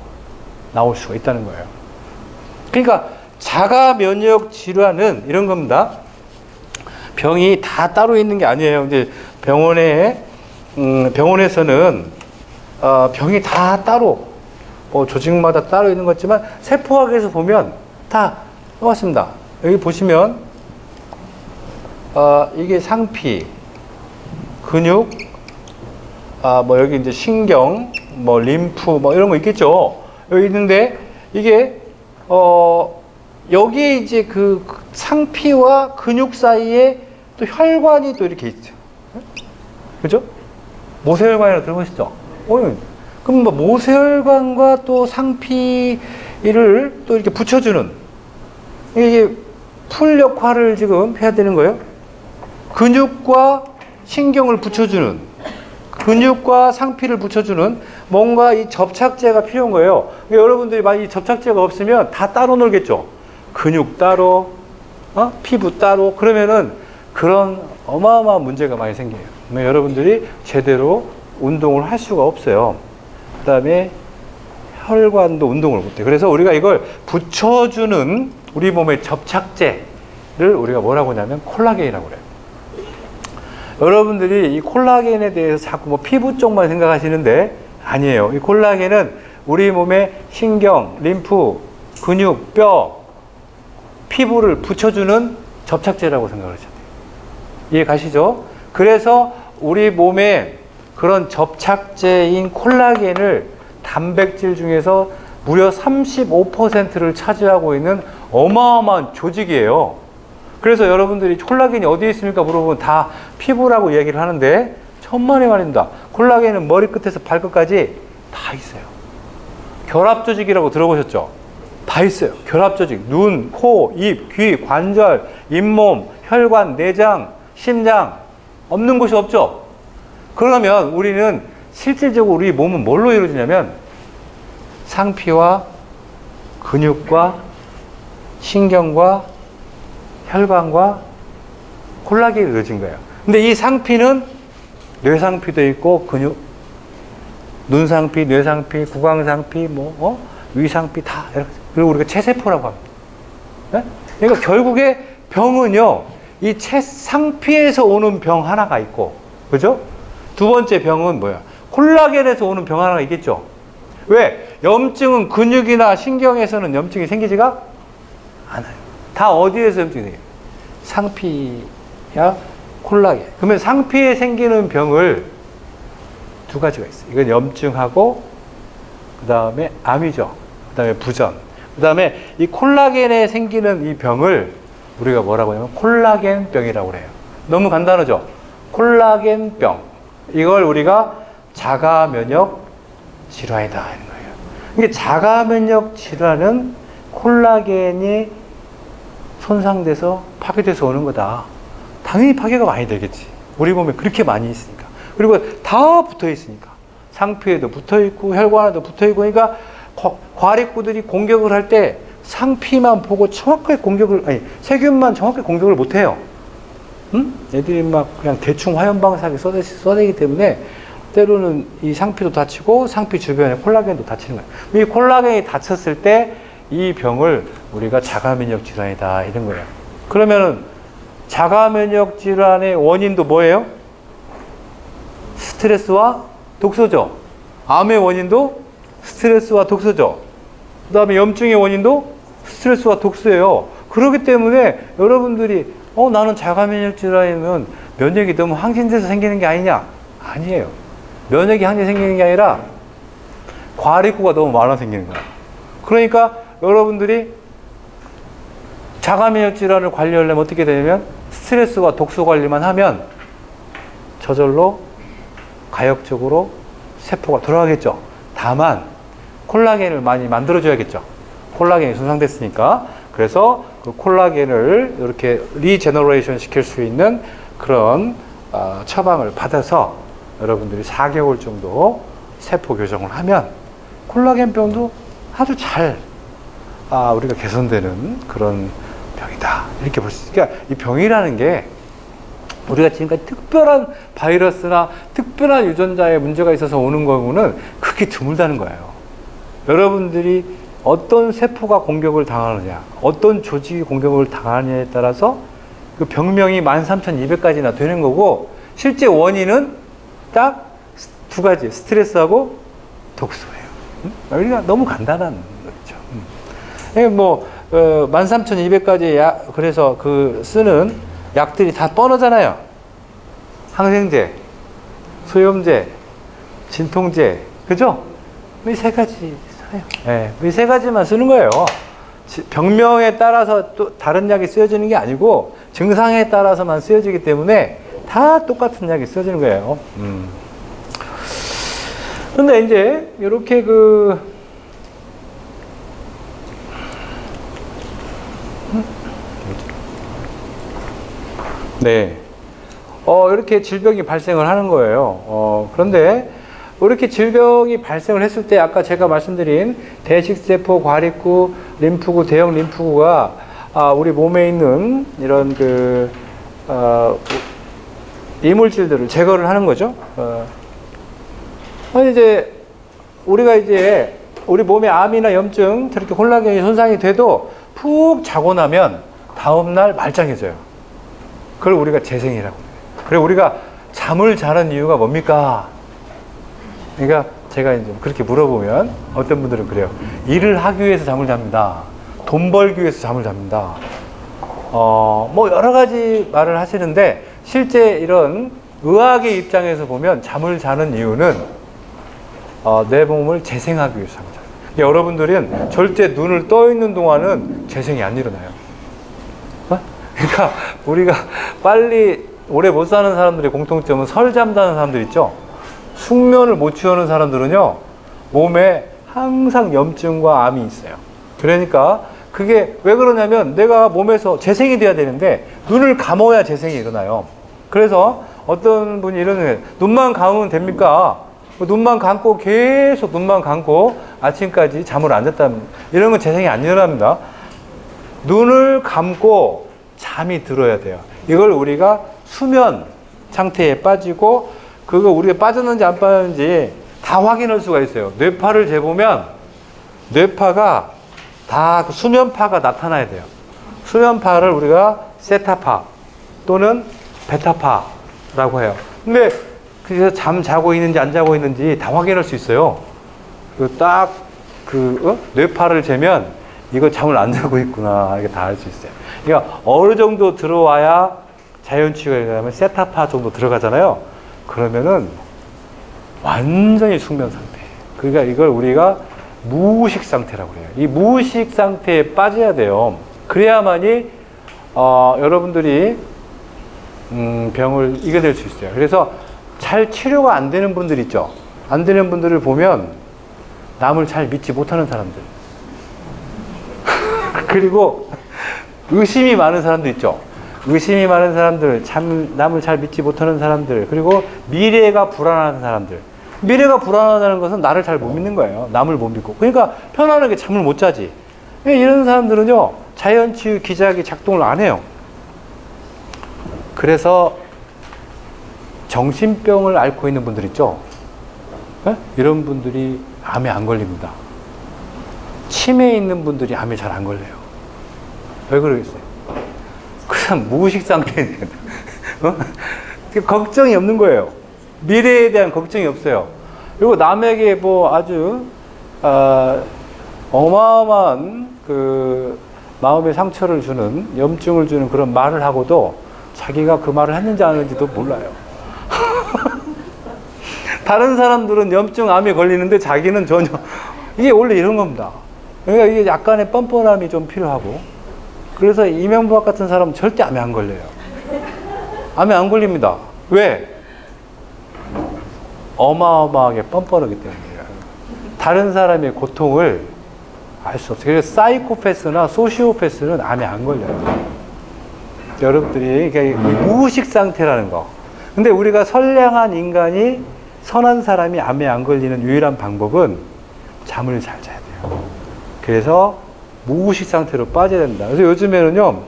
나올 수가 있다는 거예요. 그러니까 자가면역 질환은 이런 겁니다. 병이 다 따로 있는 게 아니에요. 근데 병원에서는 병이 다 따로, 조직마다 따로 있는 것 같지만 세포학에서 보면 다 똑같습니다. 여기 보시면 이게 상피, 근육, 뭐 여기 이제 신경, 뭐 림프, 뭐 이런 거 있겠죠. 여기 있는데 이게 여기에 이제 그 상피와 근육 사이에 또 혈관이 또 이렇게 있죠. 그죠? 모세혈관이라고 들어보시죠? 그럼 뭐 모세혈관과 또 상피를 또 이렇게 붙여주는, 이게 풀 역할을 지금 해야 되는 거예요. 근육과 신경을 붙여주는, 근육과 상피를 붙여주는 뭔가 이 접착제가 필요한 거예요. 여러분들이 만약 이 접착제가 없으면 다 따로 놀겠죠. 근육 따로, 피부 따로. 그러면은 그런 어마어마한 문제가 많이 생겨요. 여러분들이 제대로 운동을 할 수가 없어요. 그 다음에 혈관도 운동을 못해. 그래서 우리가 이걸 붙여주는 우리 몸의 접착제를 우리가 뭐라고 하냐면 콜라겐이라고 그래요. 여러분들이 이 콜라겐에 대해서 자꾸 뭐 피부 쪽만 생각하시는데 아니에요. 이 콜라겐은 우리 몸의 신경, 림프, 근육, 뼈, 피부를 붙여주는 접착제라고 생각을 하셔야 돼요. 이해 가시죠? 그래서 우리 몸에 그런 접착제인 콜라겐을 단백질 중에서 무려 35%를 차지하고 있는 어마어마한 조직이에요. 그래서 여러분들이 콜라겐이 어디에 있습니까? 물어보면 다 피부라고 이야기를 하는데 천만의 말입니다. 콜라겐은 머리끝에서 발끝까지 다 있어요. 결합조직이라고 들어보셨죠? 다 있어요. 결합조직. 눈, 코, 입, 귀, 관절, 잇몸, 혈관, 내장, 심장. 없는 곳이 없죠? 그러면 우리는 실질적으로 우리 몸은 뭘로 이루어지냐면 상피와 근육과 신경과 혈관과 콜라겐이 이루어진 거예요. 근데 이 상피는 뇌상피도 있고 근육, 눈상피, 뇌상피, 구강상피, 위상피 다 이렇게. 그리고 우리가 체세포라고 합니다. 네? 그러니까 결국에 병은요, 이 상피에서 오는 병 하나가 있고, 그죠? 두 번째 병은 뭐야? 콜라겐에서 오는 병 하나가 있겠죠? 왜? 염증은 근육이나 신경에서는 염증이 생기지가 않아요. 다 어디에서 염증이 생겨요? 상피야 콜라겐. 그러면 상피에 생기는 병을 두 가지가 있어요. 이건 염증하고, 그 다음에 암이죠. 그 다음에 부전. 그 다음에 이 콜라겐에 생기는 이 병을 우리가 뭐라고 하냐면 콜라겐병이라고 그래요. 너무 간단하죠? 콜라겐병. 이걸 우리가 자가면역 질환이다 하는 거예요. 이게 자가면역 질환은 콜라겐이 손상돼서 파괴돼서 오는 거다. 당연히 파괴가 많이 되겠지. 우리 몸에 그렇게 많이 있으니까. 그리고 다 붙어 있으니까. 상피에도 붙어 있고 혈관에도 붙어 있고. 그러니까 과립구들이 공격을 할 때 상피만 보고 정확하게 세균만 정확하게 공격을 못 해요. 응? 애들이 막 그냥 대충 화염방사기 쏘대기 때문에 때로는 이 상피도 다치고 상피 주변에 콜라겐도 다치는 거예요. 이 콜라겐이 다쳤을 때 이 병을 우리가 자가면역 질환이다 이런 거예요. 그러면은 자가면역 질환의 원인도 뭐예요? 스트레스와 독소죠. 암의 원인도 스트레스와 독소죠. 그 다음에 염증의 원인도 스트레스와 독소예요. 그렇기 때문에 여러분들이 나는 자가면역 질환이면 면역이 너무 항진돼서 생기는 게 아니냐? 아니에요. 면역이 항진 생기는 게 아니라 과립구가 너무 많아 생기는 거야. 그러니까 여러분들이 자가면역 질환을 관리하려면 어떻게 되냐면 스트레스와 독소 관리만 하면 저절로 가역적으로 세포가 돌아가겠죠. 다만 콜라겐을 많이 만들어줘야겠죠. 콜라겐이 손상됐으니까. 그래서 그 콜라겐을 이렇게 리제너레이션 시킬 수 있는 그런 처방을 받아서 여러분들이 4개월 정도 세포 교정을 하면 콜라겐병도 아주 잘 우리가 개선되는 그런 병이다. 이렇게 볼 수 있어요. 그러니까 이 병이라는 게 우리가 지금까지 특별한 바이러스나 특별한 유전자에 문제가 있어서 오는 경우는 크게 드물다는 거예요. 여러분들이 어떤 세포가 공격을 당하느냐, 어떤 조직이 공격을 당하느냐에 따라서 그 병명이 13,200가지나 되는 거고, 실제 원인은 딱 두 가지, 스트레스하고 독소예요. 여기가 너무 간단한 거죠. 13,200가지 약, 그래서 쓰는 약들이 다 뻔하잖아요. 항생제, 소염제, 진통제, 그죠? 이 세 가지 써요. 이 세 가지만 쓰는 거예요. 병명에 따라서 또 다른 약이 쓰여지는 게 아니고 증상에 따라서만 쓰여지기 때문에 다 똑같은 약이 쓰여지는 거예요. 근데 이제 이렇게 네. 이렇게 질병이 발생을 하는 거예요. 그런데 이렇게 질병이 발생을 했을 때 아까 제가 말씀드린 대식세포, 과립구, 림프구, 대형 림프구가 우리 몸에 있는 이런 이물질들을 제거를 하는 거죠. 이제 우리가 이제 우리 몸에 암이나 염증, 저렇게 콜라겐이 손상이 돼도 푹 자고 나면 다음날 말짱해져요. 그걸 우리가 재생이라고 해요. 그리고 우리가 잠을 자는 이유가 뭡니까? 그러니까 제가 이제 그렇게 물어보면 어떤 분들은 그래요. 일을 하기 위해서 잠을 잡니다. 돈 벌기 위해서 잠을 잡니다. 뭐 여러 가지 말을 하시는데 실제 이런 의학의 입장에서 보면 잠을 자는 이유는 내 몸을 재생하기 위해서 잠을 자요. 여러분들은 절대 눈을 떠 있는 동안은 재생이 안 일어나요. 그러니까 우리가 빨리 오래 못 사는 사람들의 공통점은 설잠 자는 사람들 있죠. 숙면을 못 취하는 사람들은요 몸에 항상 염증과 암이 있어요. 그러니까 그게 왜 그러냐면 내가 몸에서 재생이 돼야 되는데 눈을 감아야 재생이 일어나요. 그래서 어떤 분이 이러는 거예요. 눈만 감으면 됩니까? 눈만 감고 계속 눈만 감고 아침까지 잠을 안 잤다면 이런 건 재생이 안 일어납니다. 눈을 감고 잠이 들어야 돼요. 이걸 우리가 수면 상태에 빠지고 그거 우리가 빠졌는지 안 빠졌는지 다 확인할 수가 있어요. 뇌파를 재보면 뇌파가 다 수면파가 나타나야 돼요. 수면파를 우리가 세타파 또는 베타파라고 해요. 근데 그래서 잠 자고 있는지 안 자고 있는지 다 확인할 수 있어요. 뇌파를 재면 이거 잠을 안 자고 있구나 이게 다 알 수 있어요. 그러니까 어느 정도 들어와야 자연치유가 일어나면 세타파 정도 들어가잖아요. 그러면은 완전히 숙면 상태. 그러니까 이걸 우리가 무의식 상태라고 그래요. 이 무의식 상태에 빠져야 돼요. 그래야만이 여러분들이 병을 이겨낼 수 있어요. 그래서 잘 치료가 안 되는 분들 있죠. 안 되는 분들을 보면 남을 잘 믿지 못하는 사람들. 그리고 의심이 많은 사람도 있죠. 의심이 많은 사람들, 남을 잘 믿지 못하는 사람들, 그리고 미래가 불안한 사람들. 미래가 불안하다는 것은 나를 잘 못 믿는 거예요. 남을 못 믿고. 그러니까 편안하게 잠을 못 자지. 이런 사람들은요, 자연치유 기작이 작동을 안 해요. 그래서 정신병을 앓고 있는 분들 있죠. 이런 분들이 암에 안 걸립니다. 치매에 있는 분들이 암에 잘 안 걸려요. 왜 그러겠어요? 그냥 무의식 상태니까. 걱정이 없는 거예요. 미래에 대한 걱정이 없어요. 그리고 남에게 뭐 아주 어마어마한 마음의 상처를 주는, 염증을 주는 그런 말을 하고도 자기가 그 말을 했는지 안 했는지도 몰라요. 다른 사람들은 염증, 암에 걸리는데 자기는 전혀. 이게 원래 이런 겁니다. 그러니까 이게 약간의 뻔뻔함이 좀 필요하고. 그래서 이명박 같은 사람은 절대 암에 안 걸려요. 암에 안 걸립니다. 왜? 어마어마하게 뻔뻔하기 때문이에요. 다른 사람의 고통을 알 수 없어요. 그래서 사이코패스나 소시오패스는 암에 안 걸려요. 여러분들이 이게 무의식 상태라는 거. 근데 우리가 선량한 인간이, 선한 사람이 암에 안 걸리는 유일한 방법은 잠을 잘 자야 돼요. 그래서 무의식 상태로 빠져야 된다. 그래서 요즘에는요,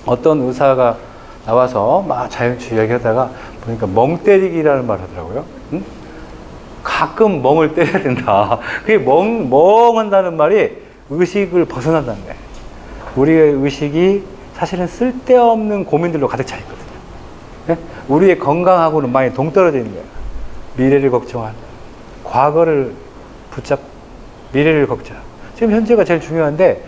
어떤 의사가 나와서 막 자연치유 이야기하다가 보니까 멍 때리기라는 말 하더라고요. 응? 가끔 멍을 때려야 된다. 그게 멍한다는 말이 의식을 벗어난다는 거예요. 우리의 의식이 사실은 쓸데없는 고민들로 가득 차 있거든요. 네? 우리의 건강하고는 많이 동떨어져 있는 거예요. 미래를 걱정하는, 과거를 붙잡, 미래를 걱정. 지금 현재가 제일 중요한데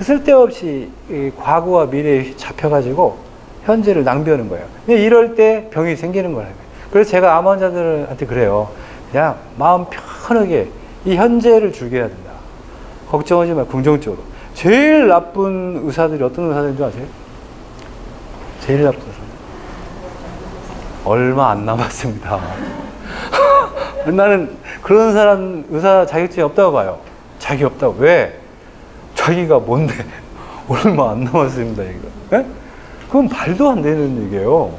쓸데없이 이 과거와 미래에 잡혀가지고 현재를 낭비하는 거예요. 근데 이럴 때 병이 생기는 거예요. 그래서 제가 암 환자들한테 그래요. 그냥 마음 편하게 이 현재를 즐겨야 된다. 걱정하지 말고 긍정적으로. 제일 나쁜 의사들이 어떤 의사들인 줄 아세요? 제일 나쁜 의사. 얼마 안 남았습니다. 나는 그런 사람 의사 자격증이 없다고 봐요. 자기 없다고. 왜? 자기가 뭔데? 얼마 안 남았습니다, 이거. 예? 그건 말도 안 되는 얘기예요.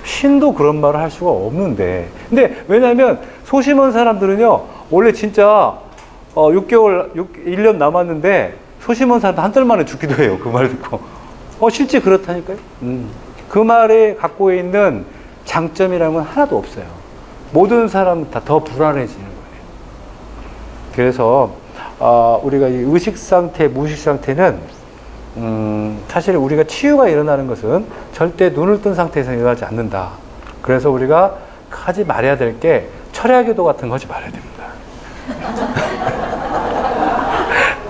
신도 그런 말을 할 수가 없는데. 근데 왜냐면 소심한 사람들은요, 원래 진짜 1년 남았는데 소심한 사람도 한 달 만에 죽기도 해요. 그 말 듣고. 실제 그렇다니까요. 그 말에 갖고 있는 장점이라는 건 하나도 없어요. 모든 사람은 다 더 불안해지는 거예요. 그래서 우리가 이 의식 상태, 무의식 상태는 사실 우리가 치유가 일어나는 것은 절대 눈을 뜬 상태에서 일어나지 않는다. 그래서 우리가 하지 말아야 될 게 철야기도 같은 거 하지 말아야 됩니다.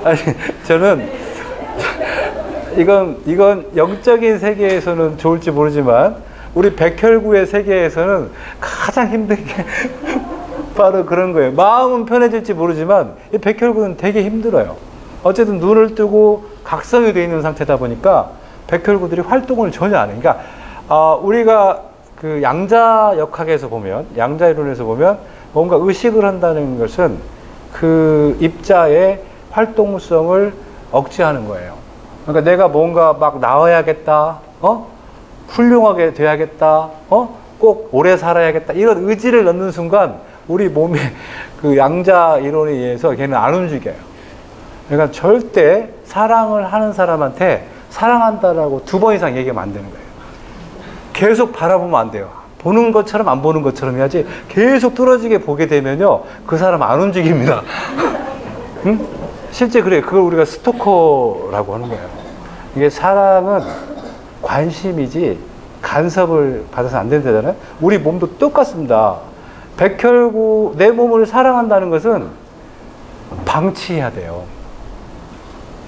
아니, 저는 이건 영적인 세계에서는 좋을지 모르지만 우리 백혈구의 세계에서는 가장 힘든 게 바로 그런 거예요. 마음은 편해질지 모르지만 이 백혈구는 되게 힘들어요. 어쨌든 눈을 뜨고 각성이 되어 있는 상태다 보니까 백혈구들이 활동을 전혀 안 해요. 그러니까 우리가 그 양자역학에서 보면, 양자 이론에서 보면 뭔가 의식을 한다는 것은 그 입자의 활동성을 억제하는 거예요. 그러니까 내가 뭔가 막 나와야겠다, 훌륭하게 돼야겠다, 꼭 오래 살아야겠다, 이런 의지를 넣는 순간 우리 몸의 그 양자 이론에 의해서 걔는 안 움직여요. 그러니까 절대 사랑을 하는 사람한테 사랑한다라고 2번 이상 얘기하면 안 되는 거예요. 계속 바라보면 안 돼요. 보는 것처럼 안 보는 것처럼 해야지. 계속 뚫어지게 보게 되면요, 그 사람 안 움직입니다. 응? 실제 그래요. 그걸 우리가 스토커라고 하는 거예요. 이게 사랑은 관심이지 간섭을 받아서 안 된다잖아요. 우리 몸도 똑같습니다. 백혈구, 내 몸을 사랑한다는 것은 방치해야 돼요.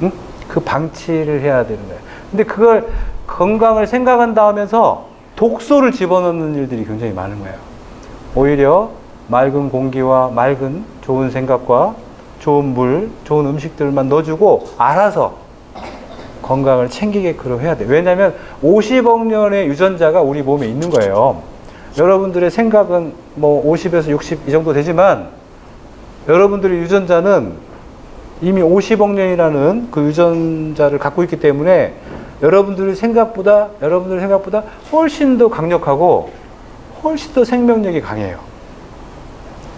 응? 그 방치를 해야 되는 거예요. 근데 그걸 건강을 생각한다 하면서 독소를 집어넣는 일들이 굉장히 많은 거예요. 오히려 맑은 공기와 맑은 좋은 생각과 좋은 물, 좋은 음식들만 넣어주고 알아서 건강을 챙기게끔 해야 돼요. 왜냐하면 50억 년의 유전자가 우리 몸에 있는 거예요. 여러분들의 생각은 뭐 50에서 60 이 정도 되지만 여러분들의 유전자는 이미 50억 년이라는 그 유전자를 갖고 있기 때문에 여러분들의 생각보다 훨씬 더 강력하고 훨씬 더 생명력이 강해요.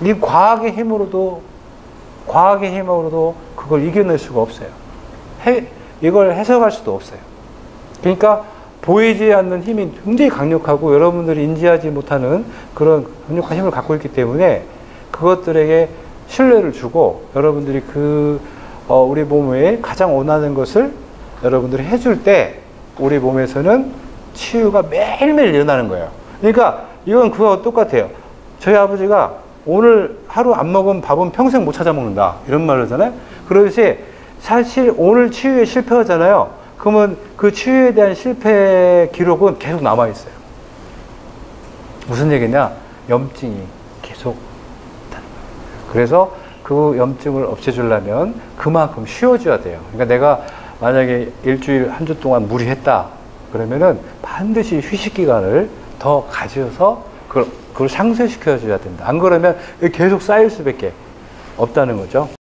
이 과학의 힘으로도 그걸 이겨낼 수가 없어요. 이걸 해석할 수도 없어요. 그러니까 보이지 않는 힘이 굉장히 강력하고 여러분들이 인지하지 못하는 그런 강력한 힘을 갖고 있기 때문에 그것들에게 신뢰를 주고 여러분들이 우리 몸에 가장 원하는 것을 여러분들이 해줄 때 우리 몸에서는 치유가 매일매일 일어나는 거예요. 그러니까 이건 그거와 똑같아요. 저희 아버지가 오늘 하루 안 먹은 밥은 평생 못 찾아 먹는다, 이런 말을 하잖아요. 그러듯이 사실 오늘 치유에 실패하잖아요. 그러면 그 치유에 대한 실패 기록은 계속 남아 있어요. 무슨 얘기냐? 염증이 계속. 그래서 그 염증을 없애주려면 그만큼 쉬어줘야 돼요. 그러니까 내가 만약에 일주일, 한 주 동안 무리했다 그러면은 반드시 휴식 기간을 더 가져서 그걸 상쇄시켜줘야 된다. 안 그러면 계속 쌓일 수밖에 없다는 거죠.